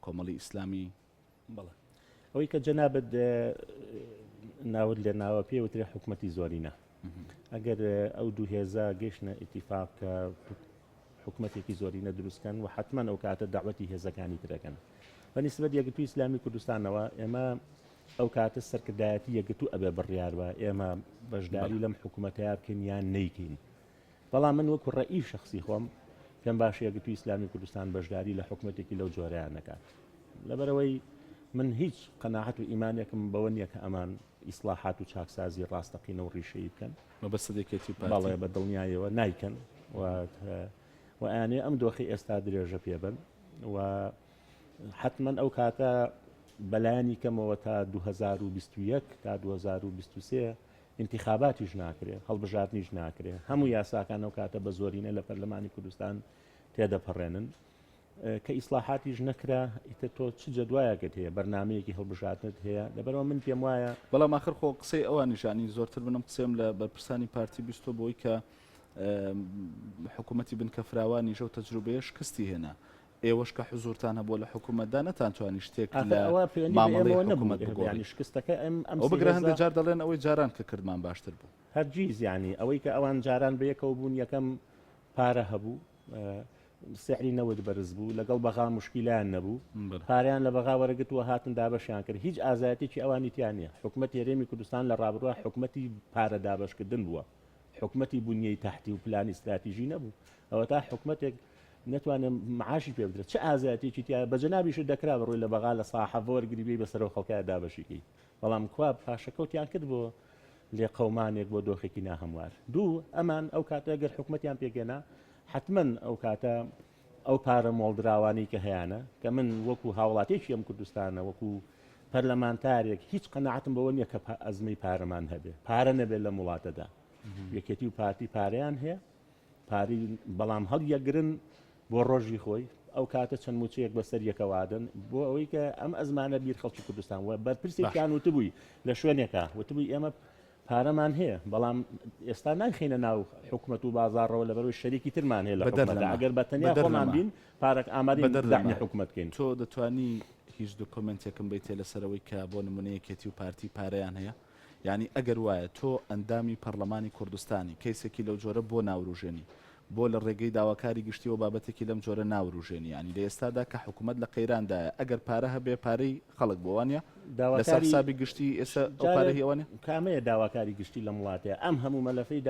کۆمەڵی ئیسلامی. بەڵێ ئەوەی کە جەنابەت ناود لێ ناوە پێوترێ حکوومەتی زۆرینە ئەگەر ئەو دوو هێزە گەشتنە ئیتیفاق کە حکوومەتێکی زۆرینە دروستکەن و حتمما ئەو کاتە داوەتی هێزەکانی ترەکەن بەنسبەت یەکگرتووی ئیسلامی کوردستانەوە ئێمە ئەو کاتە سەرکردایەتی یەکگرتوو ئەبێ بڕیاربە ئێمە بەشداری لەم حکوومەتەیە بکەین یان نەیکەین بەڵام من وەکو ڕەئی شەخسی خۆم پێم باشە یەکگرتووی ئیسلامی کوردستان بەشداری لە حکوومەتێکی لەو جۆرەیان نەکات لەبەرەوەی من هیچ قەناعەت و ئیمانێکم بەوە نییە کە ئەمان ئیسلاحات و چاکسازی ڕاستەقینە و ڕیشەیی بکەن مەبەستێکی باڵێ بە دڵنیایەوە نایکەن و ئەیانێ ئەم دۆخی ئێستا درێژە پێبن و حتمما ئەو کاتە بەلایانی کەمەوە تا 2021 تا 2023 انتخاباتیش ناکرێت هەڵبژاردنیش ناکرێت هەموو یاساکان ئەو کاتە بە زۆرینە لە پەرلەمانی کوردستان تێدەپەڕێنن کە ئیسلاحاتیش نەکرا ئیتر تۆ چ جەدوایەکەت هەیە بەرنامەیەکی هەڵبژاردنت هەیە لەبەرەوە من پێم وایە بەڵام آخر خۆ قسەی ئەوان نیشانی زۆرتر بنم قسەم لە بەرپرسانی پارتی بیستۆ بۆی کە حکوومەتی بنکە فراوانی ژە و تەجروبەیە شکستی هێنا ئێوەش کە حزورتان هەبووە لە حکوومەتدا نەتانتوانی شتێک ئەوە لە پەیوەندی مامەڵەی بە ئێمەوە حکوومەت نەبوو. بگۆڕی یعنی شکستەکە ئەم ئەو بگرە هەندێک جار دەڵێن ئەوەی جاران کە کردمان باشتر بوو. هەرگیز یعنی ئەوەی کە ئەوان جاران بەیەکەوە بوون یەکەم پارە هەبوو سعری نەوت بەرز بوو لەگەڵ بەغا مشکیلیان نەبوو پاریان لە بەغا وەرەگرتووە هاتن دابەشیان کرد هیچ ئازایەتێکی ئەوانی تیانە حکوومەت هێرێمی کوردستان لە ڕابردووە حکوومەتی پارە دابشکردن بووە حکوومەتی بنیەی تحتی و پلانی استراتیژی نەبوو ئەوە تا حکوومەتێک نتوانێت معاشی پێ بدرێت چه ئازایەتێکی تیا بە جەنابیش دەکرا بڕۆی لە بەغا لە ساحەبە وەرگریبی بەسەرەوە خەڵکای دابەشیکەی بەڵام کوا پاشەکەوتیان کرد بۆ لێ قەومانێک بۆ دۆخێکی ناهەموار دوو ئەمان ئەو کاتە گەر حکوومەتیان پێگەنا حتمما ئەو کاتە ئەو پارە مۆڵدراوانی کە هەیەە کە من وەکو هاوڵاتێکی ئەم کوردستانە وەکو پەرلەمانتارێک هیچ قەنەعەتم بەوە نییە کە ئەزمەی پارەمان هەبێ پارە نەبێت لە وڵاتەدا یەکێتی و پارتی پارەیان هەیە پاری بەڵام هەڵیەگرن بۆ ڕۆژی خۆی ئەو کاتە چەند موچەیەک بەسەر یەکەوادن بۆ ئەوەی کە ئەم ئەزمانە بیر خەڵکی کوردستان و بەرپرسێکیان وتبووی لە شوێنێکە وتبووی ئێمە پارەمان هەیە بەڵام ئێستا ناخینە ناو حکوومەت و بازارڕەوە لەبەرەوەی شەریکی ترمان هەیە لە ئەگەر بەتەنیا خۆمان بین پارێک ئامادەی بەدەردانی حکوومەتکەین تۆ دەتوانی هیچ دکۆمنتێکم بیتێ لەسەرەوەی کە بۆ نمونەیەکێتی و پارتی پارەیان هەیە یعنی ئەگەر وایە تۆ ئەندامی پەرلەمانی کوردستانی کەیسێکی لەو جۆرە بۆ ناوروژێنی بۆ لە ڕێگەی داواکاری گشتی و بابەتێکی لەم جۆرە ناوروژێنی ینی لە ئێستادا کە حکوومەت لە قەیراندایە ئەگەر پارە هەبێ پارەی خەڵک بۆوانە لەسەر حسابی گشتی ئێستا ئەو پارە هێوانێ کامەیە داواکاری گشتی لە وڵاتەیە ئەم هەموو مەلەفەی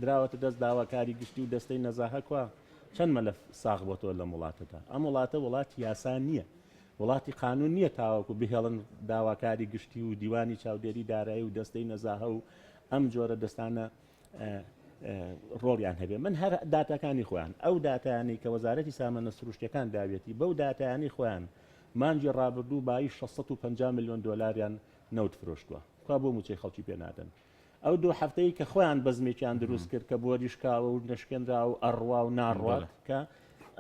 دراوەتە دەست داواکاری گشتی و دەستەی نەزاهەکوە چەند مەلەف ساغ بۆ تۆ لە وڵاتەدا ئەم وڵاتە وڵاتی یاسان نییە وڵاتی قانون نییە تاوەکو بهێڵن داواکاری گشتی و دیوانی چاودێری دارایی و دەستەی نەزاهە و ئەم جۆرە دەستانە ڕۆڵیان هەبێ من هەر داتەکانی خۆیان ئەو داتیانی کە وەزارەتی سامانە سروشتەکان داوێتی بەو داتیانی خۆیان مانجی ڕابردوو بای 650 میلیۆن دۆلاریان نەوت فرۆشتووە کا بۆ موچەی خەڵکی پێنادەن ئەو دوو هەفتەی کە خۆیان بەزمێکیان دروست کرد کە بۆ ریشکاوە و نشکێنرا و ئەڕوا و ناڕوات کە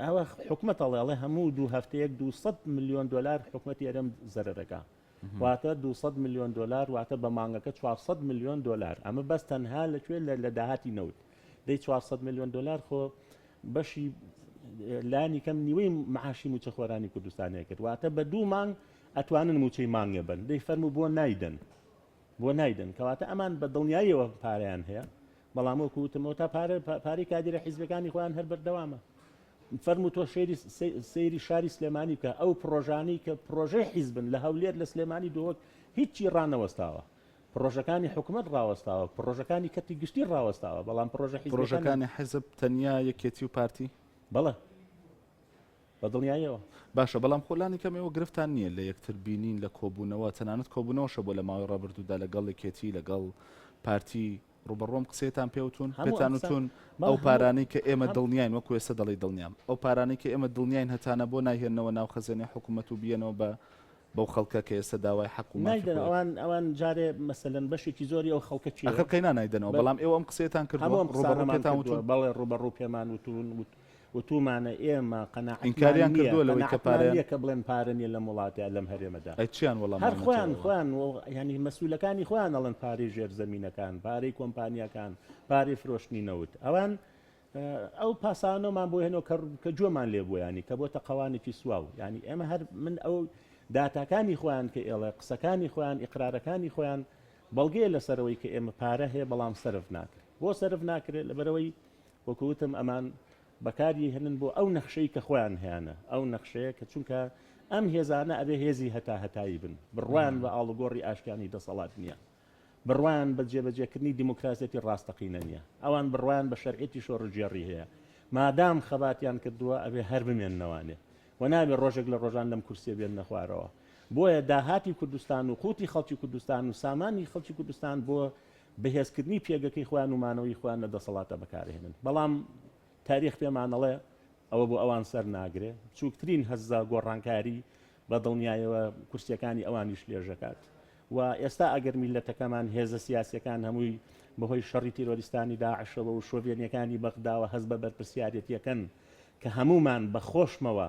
ئەوە حکوومەت ئەڵێ هەموو دوو هەفتەیەک 200 میلیۆن دلار حکوومەتی ئەرەم زەرەکە واتە 200 میلیۆن دلار واتە بە مانگەکە 400 میلیۆن دلار ئەمە بەس تەنها لەکوێ لە داهاتی نەوت دەی 400 میلیۆن دلار خۆ بەشی لانی کەم نیوەی معاشی موچە خۆرانی کوردستانەیە کرد واتە بە دوو مانگ ئەتوانن موچەی مانگە بن دەی فەرموو بۆ نایدن کەواتە ئەمان بە دڵنیاییەوە پارەیان هەیە بەڵام وەکوتمەوە تا پارەی کادرە حیزبەکانی خۆیان هەر بەردەوامە فەرموو تۆ سەیری شاری سلێمانی کە ئەو پرۆژانەی کە پرۆژەی حیزبن لە هەولێر لە سلێمانی دۆوەک هیچی ڕانەوەستاوە پرۆژەکانی حکوومەت ڕاوەستاوە پرۆژەکانی کەتی گشتی ڕاوەستاوە بەڵام پرۆژەکانی حیزب تەنیا یەکێتی و پارتی بەڵێ بە دڵنیاییەوە باشە بەڵام خۆلانی کەمەوە گرفتان نییە لە یەکتر بینین لە کۆبوونەوە تەنانەت کۆبوونەوەشە بۆ لە ماوەی ڕابردوودا لەگەڵ یەکێتی لەگەڵ پارتی ڕوبەڕۆم قسێتان پێوتون پێتانوتون ئەو پارانەی کە ئێمە دڵنیاین وەکو ێستا دەڵی دڵنیام ئەو پارانەی کە ئێمە دڵنیاین هەتانە بۆ ناهێنەوە ناو خەزانەی حکوومەت و بیەنەوە بەو خەڵکە کە ئێستا داوای حکوومەت ئەوان جارێ مەسەلەن بەشێکی زۆری ئەو خەڵکە چی ئەخەکەی نایدنەوە بەڵام ئێوە ئەم قسێتان کردووە ڕوبەڕۆپێتان بەڵێ ڕوبەڕوو پێمان وتون وتومانە ئێمە قەناعەتیان کردووە لەوەی کە پارەیە کە بڵێن پارەنیە لە وڵاتە لەم هەرێمەدا چیان وەڵام هەر خۆیان ینی مەسئولەکانی خۆیان ئەڵەن پارەی ژێرزەمینەکان پارەی کۆمپانیەکان پارەی فرۆشتنی نەوت ئەوان ئەو پاسانەمان بۆ هێنەوە کە جۆمان لێ بووە ینی کە بۆتە قەوانێکی سواو ینی ئێمە هەر من ئەو داتاکانی خۆیان کە ئێڵێ قسەکانی خۆیان ئیقرارەکانی خۆیان بەڵگەیە لەسەرەوەی کە ئێمە پارە هەیە بەڵام سەرف ناکرێت بۆ سەرف ناکرێت لەبەرەوەی وەکوتم ئەمان بەکاری هێنن بۆ ئەو نەخشەی کە خۆیان هیانە ئەو نەخشەیە کە چونکە ئەم هێزانە ئەبێ هێزی هەتایی بن بڕوان بە ئاڵوگۆڕی ئاشکانی دەسەڵات نییە بڕوان بە جێبەجێکردنی دیموکراسێتی ڕاستەقینە نییە ئەوان بڕوان بە شەرعێتی شۆڕژێڕی هەیە مادام خەباتیان کردووە ئەبێ هەر بمێننەوانێ و نابێ ڕۆژێک لە ڕۆژان لەم کورسێ بێن نەخوارەوە بۆیە داهاتی کوردستان و قوتی خەڵکی کوردستان و سامانی خەڵکی کوردستان بۆ بەهێزکردنی پێگەکەی خۆیان و مانەوەی خۆیان لە دەسەڵاتە بەکارهێنن بەڵام تاریخ پێمانەڵێ ئەوە بۆ ئەوان سەر ناگرێ چووکترین هەزا گۆڕانکاری بە دڵنیایەوە کورسیەکانی ئەوانیش لێژەکات و ئێستا ئەگەر میلەتەکەمان هێزە سیاسیەکان هەمووی بەهۆی شەڕی تیرۆریستانی داعشەوە و شۆڤێنیەکانی بەغداوە هەز بە بەرپرسیارەتیەکەن کە هەمومان بەخۆشمەوە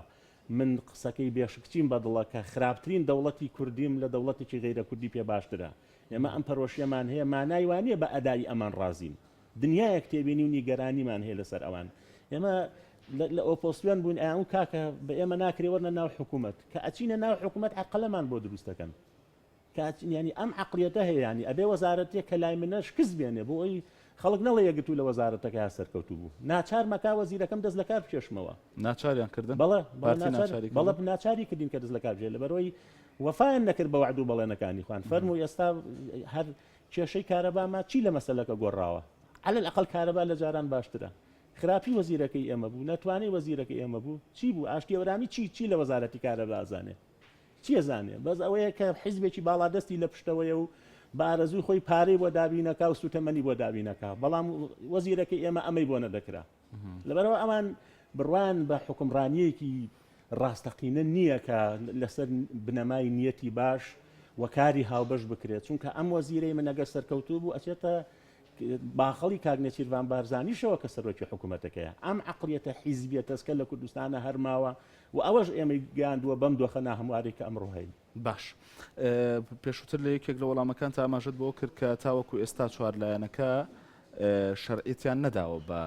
من قسەکەی بێشکچیم بەدڵە کە خراپترین دەوڵەتی کوردیم لە دەوڵەتێکی غەیرە کوردی پێ باشترە ئێمە ئەم پەرۆشیەمان هەیە مانای وانییە بە ئەدای ئەمان ڕازیم دنیایەک تێبینی و نیگەرانیمان هەیە لەسەر ئەوان ئێمە لە ئۆپۆسیۆن بوون ئەو کاکە بە ئێمە ناکرێ وەرنە ناو حکوومەت کە ئەچینە ناو حکوومەت عقلەمان بۆ دروستەکەن ینی ئەم عقلیەتە هەیە ینی ئەبێ وەزارەتێک کە لای منەش کەس بێنێ بۆ ئەوی خەڵک نەڵێ یەکگرتو لە وەزارەتەکە سەرکەوتوو بوو ناچار مەکا وەزیرەکەم دەست لە کار بکێشمەوە ناچاریان کردن بەڵە ناچاری کردین کە دەست لە کار بژێ لەبەرەوەی وەفایان نەکرد بە وعد و بەڵێنەکانی خوان فەرمو ئێستا هەر کێشەی کارەباما چی لە مەسەلەکە گۆڕاوە على الأقل کارەبا لە جاران باشترە خراپی وەزیرەکەی ئێمە بوو نەتوانێ وەزیرەکەی ئێمە بوو چی بوو ئاشتیێوەرانی چی لە وەزارەتی کارەبا ئازانێ چی ئەزانێ بەس ئەوەیە کە حیزبێکی باڵادەستی لە پشتەوەیە و بارەزوی خۆی پارەی بۆ دابینەکە و سوتەمەنی بۆ دابینەکە بەڵام وەزیرەکەی ئێمە ئەمەی بۆ نەدەکرا لەبەرەوە ئەمان بڕوان بە حکمڕانیەکی ڕاستەقینە نییە کە لەسەر بنەمای نیەتی باش وەکاری هاوبەش بکرێت چونکە ئەم وەزیرەی من ئەگەر سەرکەوتوو بوو ئەچێتە باخەڵی کاگنێچیروان بارزانیشەوە کە سەرۆکی حکوومەتەکەیە ئەم عقلیەتە حیزبیە تەسکە لە کوردستانە هەرماوە و ئەوەش ئێمەی گاندووە بەم دۆخەنا هەموارێک کە ئەمڕۆ هەین باش پێشووتر لە یەکێک لە وەڵامەکان تا ئاماژت بۆ کرد کە تاوەکو ئێستا چوارلایەنەکە شەرعیتیان نەداوە بە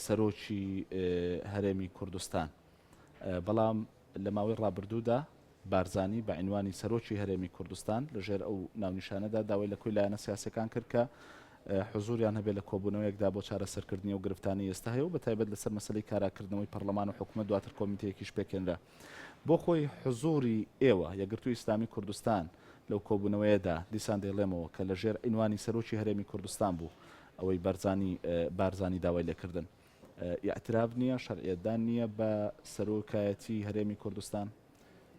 سەرۆکی هەرێمی کوردستان بەڵام لە ماوەی ڕابردوودا بارزانی بە عنوانی سەرۆکی هەرێمی کوردستان لەژێر ئەو ناونیشانەدا داوای لە کوی لایەنە سیاسەکان کرد کە حضوریان هەبێت لە کۆبوونەوەیەکدا بۆ چارەسەرکردنی و گرفتانی ئێستا هەیە و بە تایبەت لەسەر مەسەلەی کاراکردنەوەی پەرلەمان و حکوومەت دواتر کۆمیتەیەکیش پێکێنرا بۆ خۆی حضوری ئێوە یەکگرتووی ئیسلامی کوردستان لەو کۆبوونەوەیەدا دیسان دەیڵێمەوە کە لەژێر عنوانی سەرۆکی هەرێمی کوردستان بوو ئەوەی بارزانی داوای لێکردن ئیعتراف نییە شەرعیەتدان نییە بە سەرۆکایەتی هەرێمی کوردستان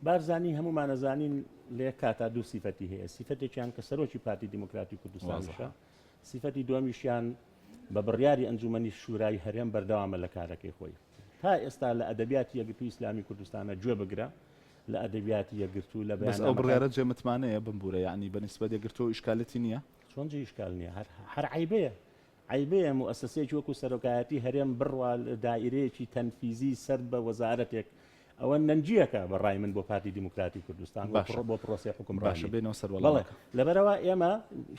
بارزانی هەمومان نەزانین لێ کاتا دوو سیفەتی هەیە سیفەتێکیان کە سەرۆکی پارتی دیموکراتی کوردستانشە سیفەتی دووەمیشیان بە بڕیاری ئەنجومەنی شورای هەرێم بەردەوامە لە کارەکەی خۆی تا ئێستا لە ئەدەبیاتی یەکگرتووی ئیسلامی کوردستانە گوێ بگرە لە ئەدەبیاتی یەکگرتوو لە بەس ئەو بڕیارە جێمتمانەیە بمبورە یعنی بەنسبەت یەکگرتووە ئیشکالەتی نییە چۆنجی ئیشکال نییە هەر عیبەیە موسسەسێکی وەکو سەرۆکایەتی هەرێم بڕوا دائیرەیەکی تەنفیزی سەر بە وەزارەتێک ئەوە نەنجیەکە بەڕای من بۆ پارتی دیموکراتی کوردستان بۆ پرۆسی حکومڕانی بێنەوە سەر بەڵێ لەبەرەوە ئێمە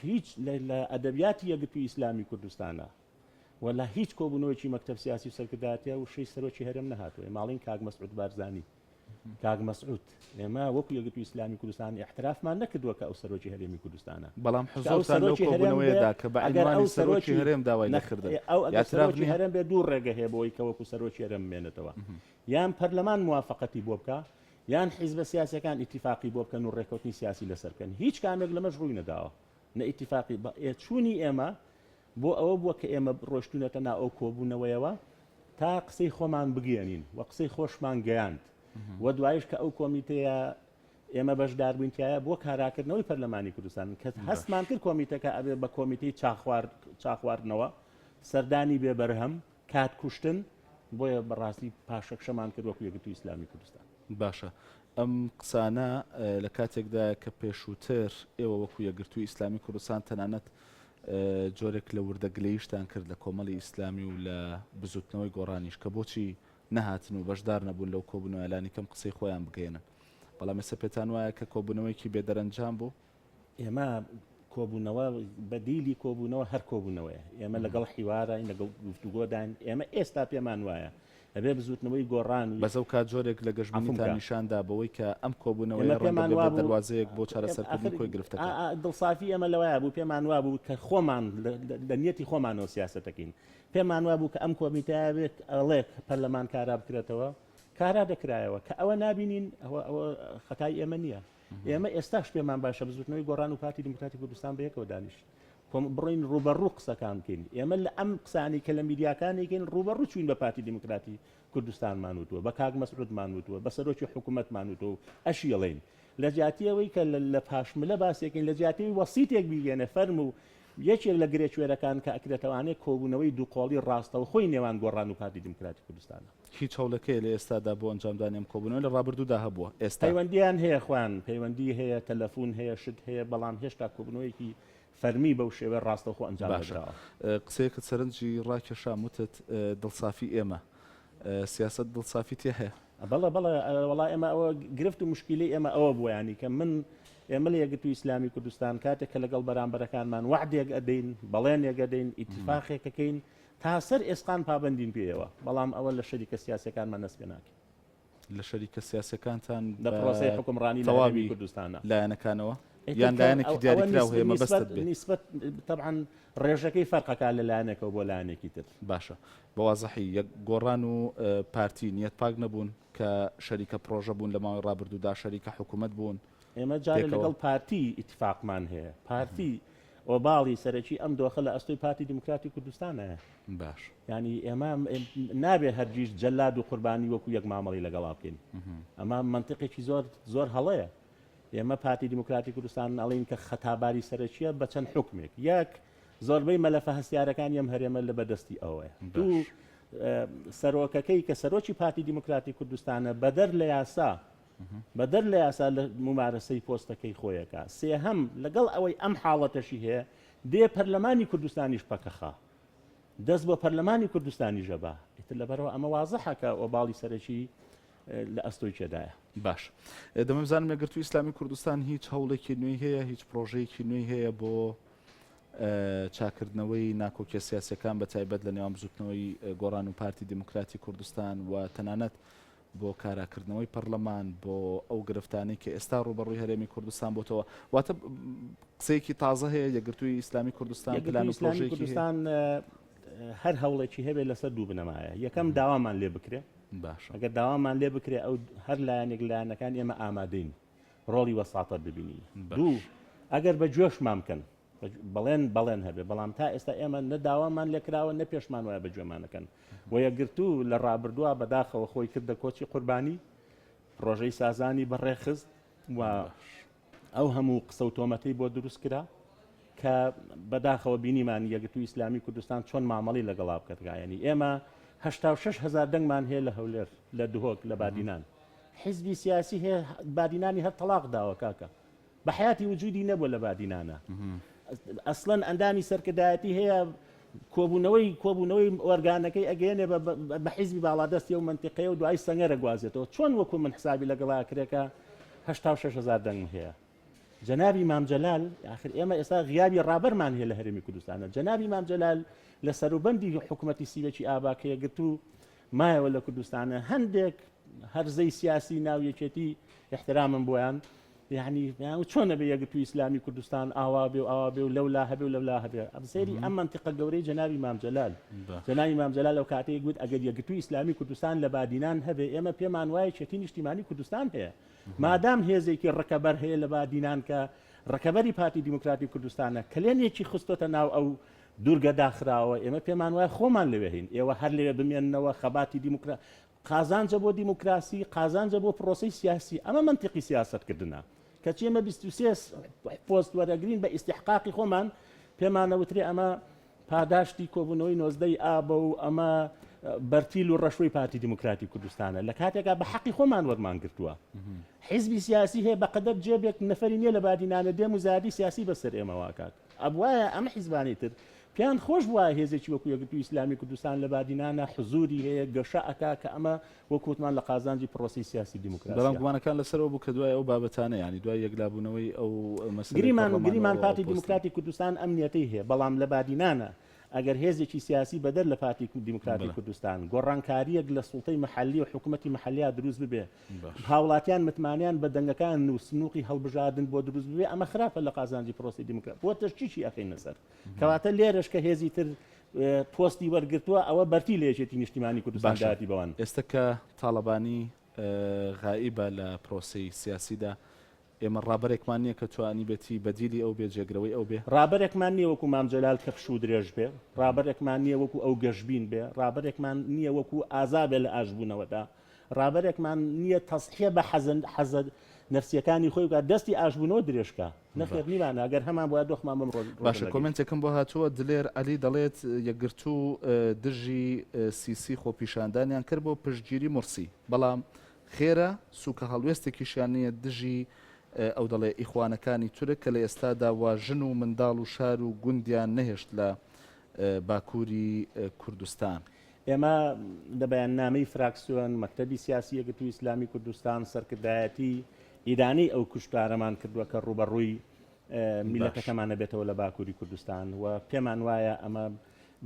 هیچ لە ئەدەبیاتی یەکگرتووی ئیسلامی کوردستانە ولا هیچ کۆبوونەوەیکی مەکتەب سیاسی و سەرکردایەتیە و شەی سەرۆکی هەرێم نەهاتووە ماڵین کاک مەسعود بارزانی کاک مەسعود ئێمە وەکو یەکگرتووی ئیسلامی کوردستان احترافمان نەکردووە کە ئەو سەرۆکی هەرێمی کوردستانە بەڵام حزورتان لەو کۆبوونەوەیەدا کە بە عنوانی سەرۆکی هەرێم داوای لێکردن سەرۆکی هەرێم بێ دوو ڕێگە هەیە بۆی کە وەکو سەرۆکی هەرێم بمێنێتەوە یان پەرلەمان موافقەتی بۆ بکە یان حیزبە سیاسەکان ئیتیفاقی بۆ بکەن و ڕێکەوتنی سیاسی لەسەرکەن هیچ کامێک لەمەش ڕووی نەداوە نە ئیتیفاقی چوونی ئێمە بۆ ئەوە بووە کە ئێمە ڕۆشتونەتە نا ئەو کۆبوونەوەیەوە تا قسەی خۆمان بگەێنین و قسەی خۆشمان گەیاند و دوایش کە ئەو کۆمیتەیە ئێمە بەشدار بووینتیایە بۆ کاراکردنەوەی پەرلەمانی کوردستان کە هەستمان کرد کۆمیتەکە ئەبێ بە کۆمیتەی چاخواردنەوە سەردانی بێ بەرهەم کات کوشتن بۆیە بەڕاستی پاشەکشەمان کرد وەکو یەکگرتووی ئیسلامی کوردستان باشە ئەم قسانە لە کاتێکدا کە پێشووتر ئێوە وەکو یەکگرتووی ئیسلامی کوردستان تەنانەت جۆرێک لە وردەگلەیشتان کرد لە کۆمەڵی ئیسلامی و لە بزوتنەوەی گۆڕانیش کە بۆچی نەهاتن و بەشدار نەبوون لەو کۆبوونەوە ئەلانی کەم قسەی خۆیان بگەێنن بەڵام ئێستا پێتان وایە کە کۆبوونەوەیکی بێدەرەنجام بوو ئێمە کۆبوونەوە بەدیلی کۆبوونەوە هەر کۆبوونەوەیە ئێمە لەگەڵ حیوارە لەگەڵ گفتوگۆدان ئێمە ئێستا پێمان وایە ئەبێ بزوتنەوەی گۆڕان بەزەو کات جۆرێک لە گەشتبوونیتان نیشاندا بەوەی کە ئەم کۆبوونەوەی دەواازەیەک بۆ چارەسەرکردنی کۆی گرفتەکە دڵسافی ئەمە لەوەیە بوو پێمان وا بوو کە خۆمان لە نیەتی خۆمانەوە سیاسەتەکەین پێمان وا بوو کە ئەم کۆمیتەیە بێت ئەڵێک پەرلەمان کارا بکرێتەوە کارا دەکرایەوە کە ئەوە نابینین ئەوە خەتای ئێمە نییە ئێمە ئێستاش پێمان باشە بزوتنەوەی گۆڕان و پارتی دیموکراتی کوردستان بەیەکەوە دانیشت بڕین ڕوبەڕوو قسەکان بکەین ئێمە لە ئەم قسانی کە لە میدیاکانێکین ڕوبەڕوو چوین بە پارتی دیموکراتی کوردستانمان وتووە بە کاک مەسعودمان وتووە بە سەرۆکی حکوومەتمان وتووە ئەشیڵێن لە جیاتیەوەی کە لە پاشملە باسێکین لە جیاتیەوەی وەسیتێک بیگەێنە فەرم و یەکێک لە گرێچوێرەکان کە ئەکرێتەوانێت کۆبوونەوەی دووقۆڵی ڕاستەوە خۆی نێوان گۆڕان و پارتی دیموکراتی کوردستانە هیچ هەوڵەکەی لە ئێستادا بۆ ئەنجامدانیم کۆبوونەوە لە ڕابردوودا هەبووە ئێستا پەیوەندیان هەیە خوان پەیوەندی هەیە تەلەفۆن هەیە شت هەیە بەڵام هێشتا کۆبوونەوەیەکی فەرمی بەو شێوە ڕاستەوخۆ ئەنجام بدراوە قسەیەکت سەرنجی ڕاکێشام وتت دڵسافی ئێمە سیاست دڵسافی تێ هەیە بەڵێ وەڵای ئێمە ئەوە گرفت و مشکلەی ئێمە ئەوە بووە ینی کە من ئێمە لە یەکگرتووی ئیسلامی کوردستان کاتێک کە لەگەڵ بەرامبەرەکانمان وعدێک ئەدەین بەڵێنێک ئەدەین ئیتیفاقێک ئەکەین تا سەر ئێسقان پابندین پێەوە بەڵام ئەوە لە شەریکە سیاسەکانمان نەسپێ ناکە لە شەریکە سیاسەکانتان لە پرۆسی حکومڕانی لە تەواوی هەرێمی کوردستانە لایەنەکانەوە یان لایەنێکی دیاریکراوە هەیە مەبەستت بێت نسبەت طبعا ڕێژەکەی فەرقەکە لە لایەنێکەوە بۆ لایەنێکی تر باشە بەوازەحی یەک گۆڕان و پارتی نیەت پاک نەبوون کە شەریکە پرۆژە بوون لە ماوەی ڕابردوودا شەریکە حکوومەت بوون ئێمە جارە لەگەڵ پارتی ئیتفاقمان هەیە پارتی ئۆباڵی سەرەکی ئەم دۆخە لە ئەستۆی پارتی دیموکراتی کوردستانە باش ینی ئێمە نابێ هەرگیز جەلاد و قوربانی وەکو یەک مامەڵی لەگەڵا بکەین ئەمە منطقێکی زۆر هەڵەیە ئێمە پارتی دیموکراتی کوردستان ئەڵین کە خەتاباری سەرەکیە بە چەند حکمێک یەک زۆربەی مەلەفە هەستیارەکانی ئەم هەرێمە لە بەدەستی ئەوەیە دوو سەرۆکەکەی کە سەرۆکی پارتی دیموکراتی کوردستانە بەدەر لە یاسا بەدەر لە یاسا لە ممارەسەی پۆستەکەی خۆیەکە سێهەم لەگەڵ ئەوەی ئەم حاڵەتەشی هەیە دێ پەرلەمانی کوردستانیش پەکەخا دەست بۆ پەرلەمانی کوردستانی ژەبا ئیتر لەبەرەوە ئەمە وازەحەکە ئۆباڵی سەرەکی لە ئەستۆی چێدایە باش دەمەزانم لەگەرتووی ئیسلامی کوردستان هیچ هەوڵێکی نوێی هەیە هیچ پرۆژەیەکی نوێی هەیە بۆ چاکردنەوەی ناکۆکیە سیاسەکان بە تایبەت لە نێوان بزوتنەوەی گۆڕان و پارتی دیموکراتی کوردستان و تەنانەت بۆ کاراکردنەوەی پەرلەمان بۆ ئەو گرفتانەی کە ئێستا ڕوبەڕووی هەرێمی کوردستان بۆتەوە واتە قسەیەکی تازە هەیە یەکگرتووی ئیسلامی کوردستان پلان و پرۆژەیەکی کوردستان هەر هەوڵێکی هەبێت لەسەر دوو بنەمایە یەکەم داوامان لێ بکرێ باش ئەگەر داوامان لێ بکرێ ئەو هەر لایەنێک لایەنەکان ئێمە ئامادەین ڕۆڵی وەساتە ببینی دوو ئەگەر بە گوێشمان بکەن بەڵێن هەبێ بەڵام تا ئێستا ئێمە نەداوامان لێکراوە نە پێشمان وایە بە گوێمانەکەن و یەکگرتوو لە ڕابردووە بەداخەوە خۆی کردە کۆچی قوربانی پرۆژەی سازانی بەڕێخست و ئەو هەموو قسە و تۆمەتەی بۆ دروست کرا کە بەداخەوە بینیمان یەکگرتووی ئیسلامی کوردستان چۆن مامەڵی لەگەڵا بکەتگایانی ئێمە 86,000 دەنگمان هەیە لە هەولێر لە دهۆک لە بادینان حیزبی سیاسی هەیە بادینانی هەر تەلاق داوە کاکە بە حیاتی وجودی نەبووە لە بادینانە ئەسڵەن ئەندامی سەرکردایەتی هەیە کۆبوونەوەی ئۆرگانەکەی ئەگەێنێ بە حیزبی باڵادەستی و منتیقەیە و دوای سەنگەرە گوازێتەوە چۆن وەکو من حسابی لەگەڵا کرێکە 86,000 دەنگ هەیە جەنابی مامجەلال آخر ئێمە ئێستا غیابی ڕابەرمان هەیە لە هەرێمی کوردستانە جەنابی مامجەلال لە سەروبەندی حکوومەتی سیوێکی ئاباکەیە گرتو مایەوە لە کوردستانە هەندێک هەرزەی سیاسی ناویەکێتی احترامم بۆیان یعنی چۆنە بێ یەکگرتووی ئیسلامی کوردستان ئاوا بێ و ئاوا بێ و لەولا هەبێ و لەولا هەبێ ئەبسەیری ئەم منتیقە گەورەی جەنابی مامجەلال جەنابی مامجەلال لەو کاتەیە گوت ئەگەر یەکگرتووی ئیسلامی کوردستان لە بادینان هەبێ ئێمە پێمان وایە چێتی نیشتیمانی کوردستان هەیە مادام هێزێکی ڕکەبەر هەیە لە بادینان کە ڕکەبەری پارتی دیموکراتی کوردستانە کلێنێکی خستۆتە ناو ئەو دوورگە داخراوە ئێمە پێمان وایە خۆمان لەوێ هین ئێوە هەر لێوێ بمێننەوە خەباتی دیموکراسی قازانجە بۆ دیموکراسی قازانجە بۆ پرۆسەی سیاسی ئەمە منتیقی سیاستکردنە کەچی ئێمە 23 پۆست وەرەگرین بە ئیستیحقاقی خۆمان پێمانەوترێ ئەمە پاداشتی کۆبوونەوەی نۆزدەی ئابە و ئەمە بەرتیل و ڕەشوی پارتی دیموکراتی کوردستانە لە کاتێکا بە حەقی خۆمان وەرمان گرتووە حیزبی سیاسی هەیە بەقەدەر جێبێک نەفەری نییە لە بادینانە دێم و زیادی سیاسی بەسەر ئێمە واکات ئەبوایە ئەمە حیزبانی تر پیان خۆش وایە هێزێکی وەکو یەکگرتووی ئیسلامی کوردستان لە بادینانە حزوری هەیە گەشە ئەکا کە ئەمە وەکوتمان لە قازانجی پرۆسی سیاسی دیموکراسی بەڵام گومانەکان لەسەرەوە بوو کە دوای ئەو بابەتانە ینی دوای یەکلابوونەوەی ئەو گریمان پارتی دیموکراتی کوردستان ئەمنیەتی هەیە بەڵام لە بادینانە ئەگەر هێزێکی سیاسی بەدەر لە پارتی دیموکراتی کوردستان گۆڕانکاریەک لە سوڵتەی محلی و حکوومەتی محلیا دروست ببێ هاوڵاتیان متمانیان بە دەنگەکان و سنووقی هەڵبژاردن بۆ دروست ببێ ئەمە خراپە لە قازانجی پرۆسی دیموکراسی بۆ تەشکیشی ئەخینە سەر کەواتە لێرەش کە هێزی تر پۆستی وەرگرتووە ئەوە بەرتی لە یەکێتی نیشتیمانی کوردستان داتی بەوان ئێستا کە تاڵەبانی غائبە لە پرۆسی سیاسیدا ئێمە ڕابەرێکمان نییە کە توانی بێتی بەدیلی ئەو بێ جێگرەوەی ئەو بێ ڕابەرێکمان نییە وەکو مامجەلال کە پشوو درێژ بێ ڕابەرێکمان نییە وەکو ئەو گەشبین بێ ڕابەرێکمان نییە وەکو ئازابێ لە ئاشبوونەوەدا ڕابەرێکمان نییە تەسحیە بە حەزەد نفسیەکانی خۆی بکات دەستی ئاشبوونەوە درێژکە نەخێر نیوانە ئەگەر هەمان بۆە دۆخمان بم باشە کۆمنتێکم بۆ هاتووە دلێر عەلی دەڵێت یەکگرتوو دژی سیسی خۆپیشاندانیان کرد بۆ پشتگیری مرسی بەڵام خێرە سوکە هەڵوێستێکیشیان نییە دژی ئەو دەڵێ ئیخوانەکانی تورک کە لە ئێستادا واژن و منداڵ و شار و گوندیان نەهێشت لە باکووری کوردستان ئێمە لە بەیاننامەی فراکسیۆن مەکتەبی سیاسی یەکگرتووی ئیسلامی کوردستان سەرکردایەتی ئیدانەی ئەو کوشتارەمان کردووە کە ڕوبەڕووی میلەتەکەمانە بێتەوە لە باکووری کوردستان و پێمان وایە ئەمە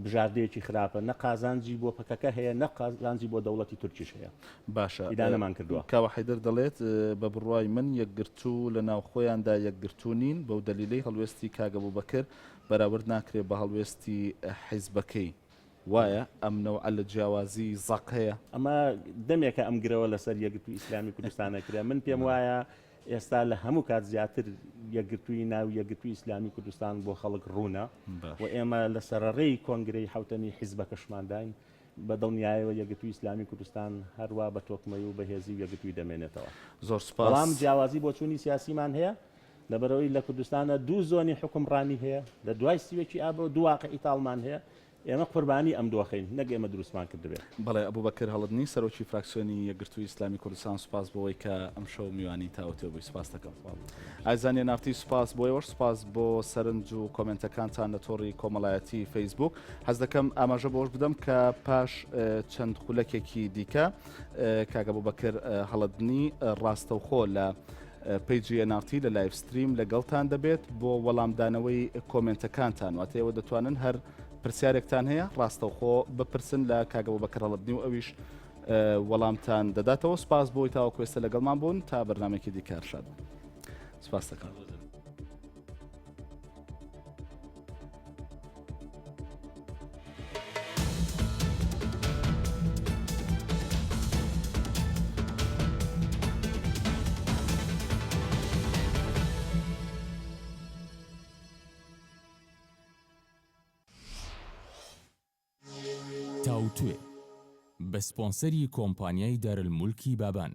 بژاردەیەکی خراپە نە قازانجی بۆ پەکەکە هەیە نە قازانجی بۆ دەوڵەتی تورکیش هەیە باشە ئیدانەمان کردووە. کاوە حیدر دەڵێت بە بڕوای من یەکگرتوو لە ناو خۆیاندا یەکگرتوو نین بەو دەلیلەی هەڵوێستی کاگە بووبەکر بەراورد ناکرێت بە هەڵوێستی حیزبەکەی وایە ئەم نەوعە لە جیاوازی زەق هەیە. ئەمە دەمێکە ئەم گرەوە لەسەر یەکگرتووی ئیسلامی کوردستانە کرا من پێم وایە ئێستا لە هەموو کات زیاتر یەکگرتووی ناوی یەکگرتووی ئیسلامی کوردستان بۆ خەڵک ڕوونە و ئێمە لە سەرڕێی کۆنگرەی حوتەمی حیزبەکەشمانداین بە دڵنیایەوە یەکگرتووی ئیسلامی کوردستان هەروە بە تۆکمەی و بەهێزی یەکگرتووی دەمێنێتەوە. زۆر سوپاس. بەڵام جیاوازی بۆ چوونی سیاسیمان هەیە لەبەرەوەی لە کوردستانە دوو زۆنی حکومڕانی هەیە لە دوای سیوێکی ئابە و دواقعی تاڵمان هەیە ئێمە قوربانی ئەم دۆخین نەک ئێمە دروستمان کردبێت. بەڵێ ئەبوو بەکر هەڵدنی سەرۆکی فراکسیۆنی یەکگرتووی ئیسلامی کوردستان سوپاس بۆەوەی کە ئەم شەو میوانی تاوتێ بووی سوپاس دەکەم. ئایزانێ نافتی سوپاس بۆیەوەش سوپاس بۆ سەرنج و کۆمنتەکانتان لە تۆڕی کۆمەڵایەتی فەیسبوک. حەز دەکەم ئاماژە بۆش بدەم کە پاش چەند خولەکێکی دیکە کاگە بوو بەکر هەڵدنی ڕاستەوخۆ لە پیجی نافتی لە لایف ستریم لەگەڵتان دەبێت بۆ وەڵامدانەوەی کۆمنتەکانتان واتەوە دەتوانن هەر پرسیارێکتان هەیە ڕاستەوخۆ بپرسن لە کاگە بوو بەکر هەڵدنی و ئەویش وەڵامتان دەداتەوە. سپاس بۆی تاوە کوێستە لەگەڵمان بوون تا بەرنامێکی دیکار شاد سپاس دەکەم. تاوتوێ بە سپۆنسەری کۆمپانیای دارالمولکی بابان.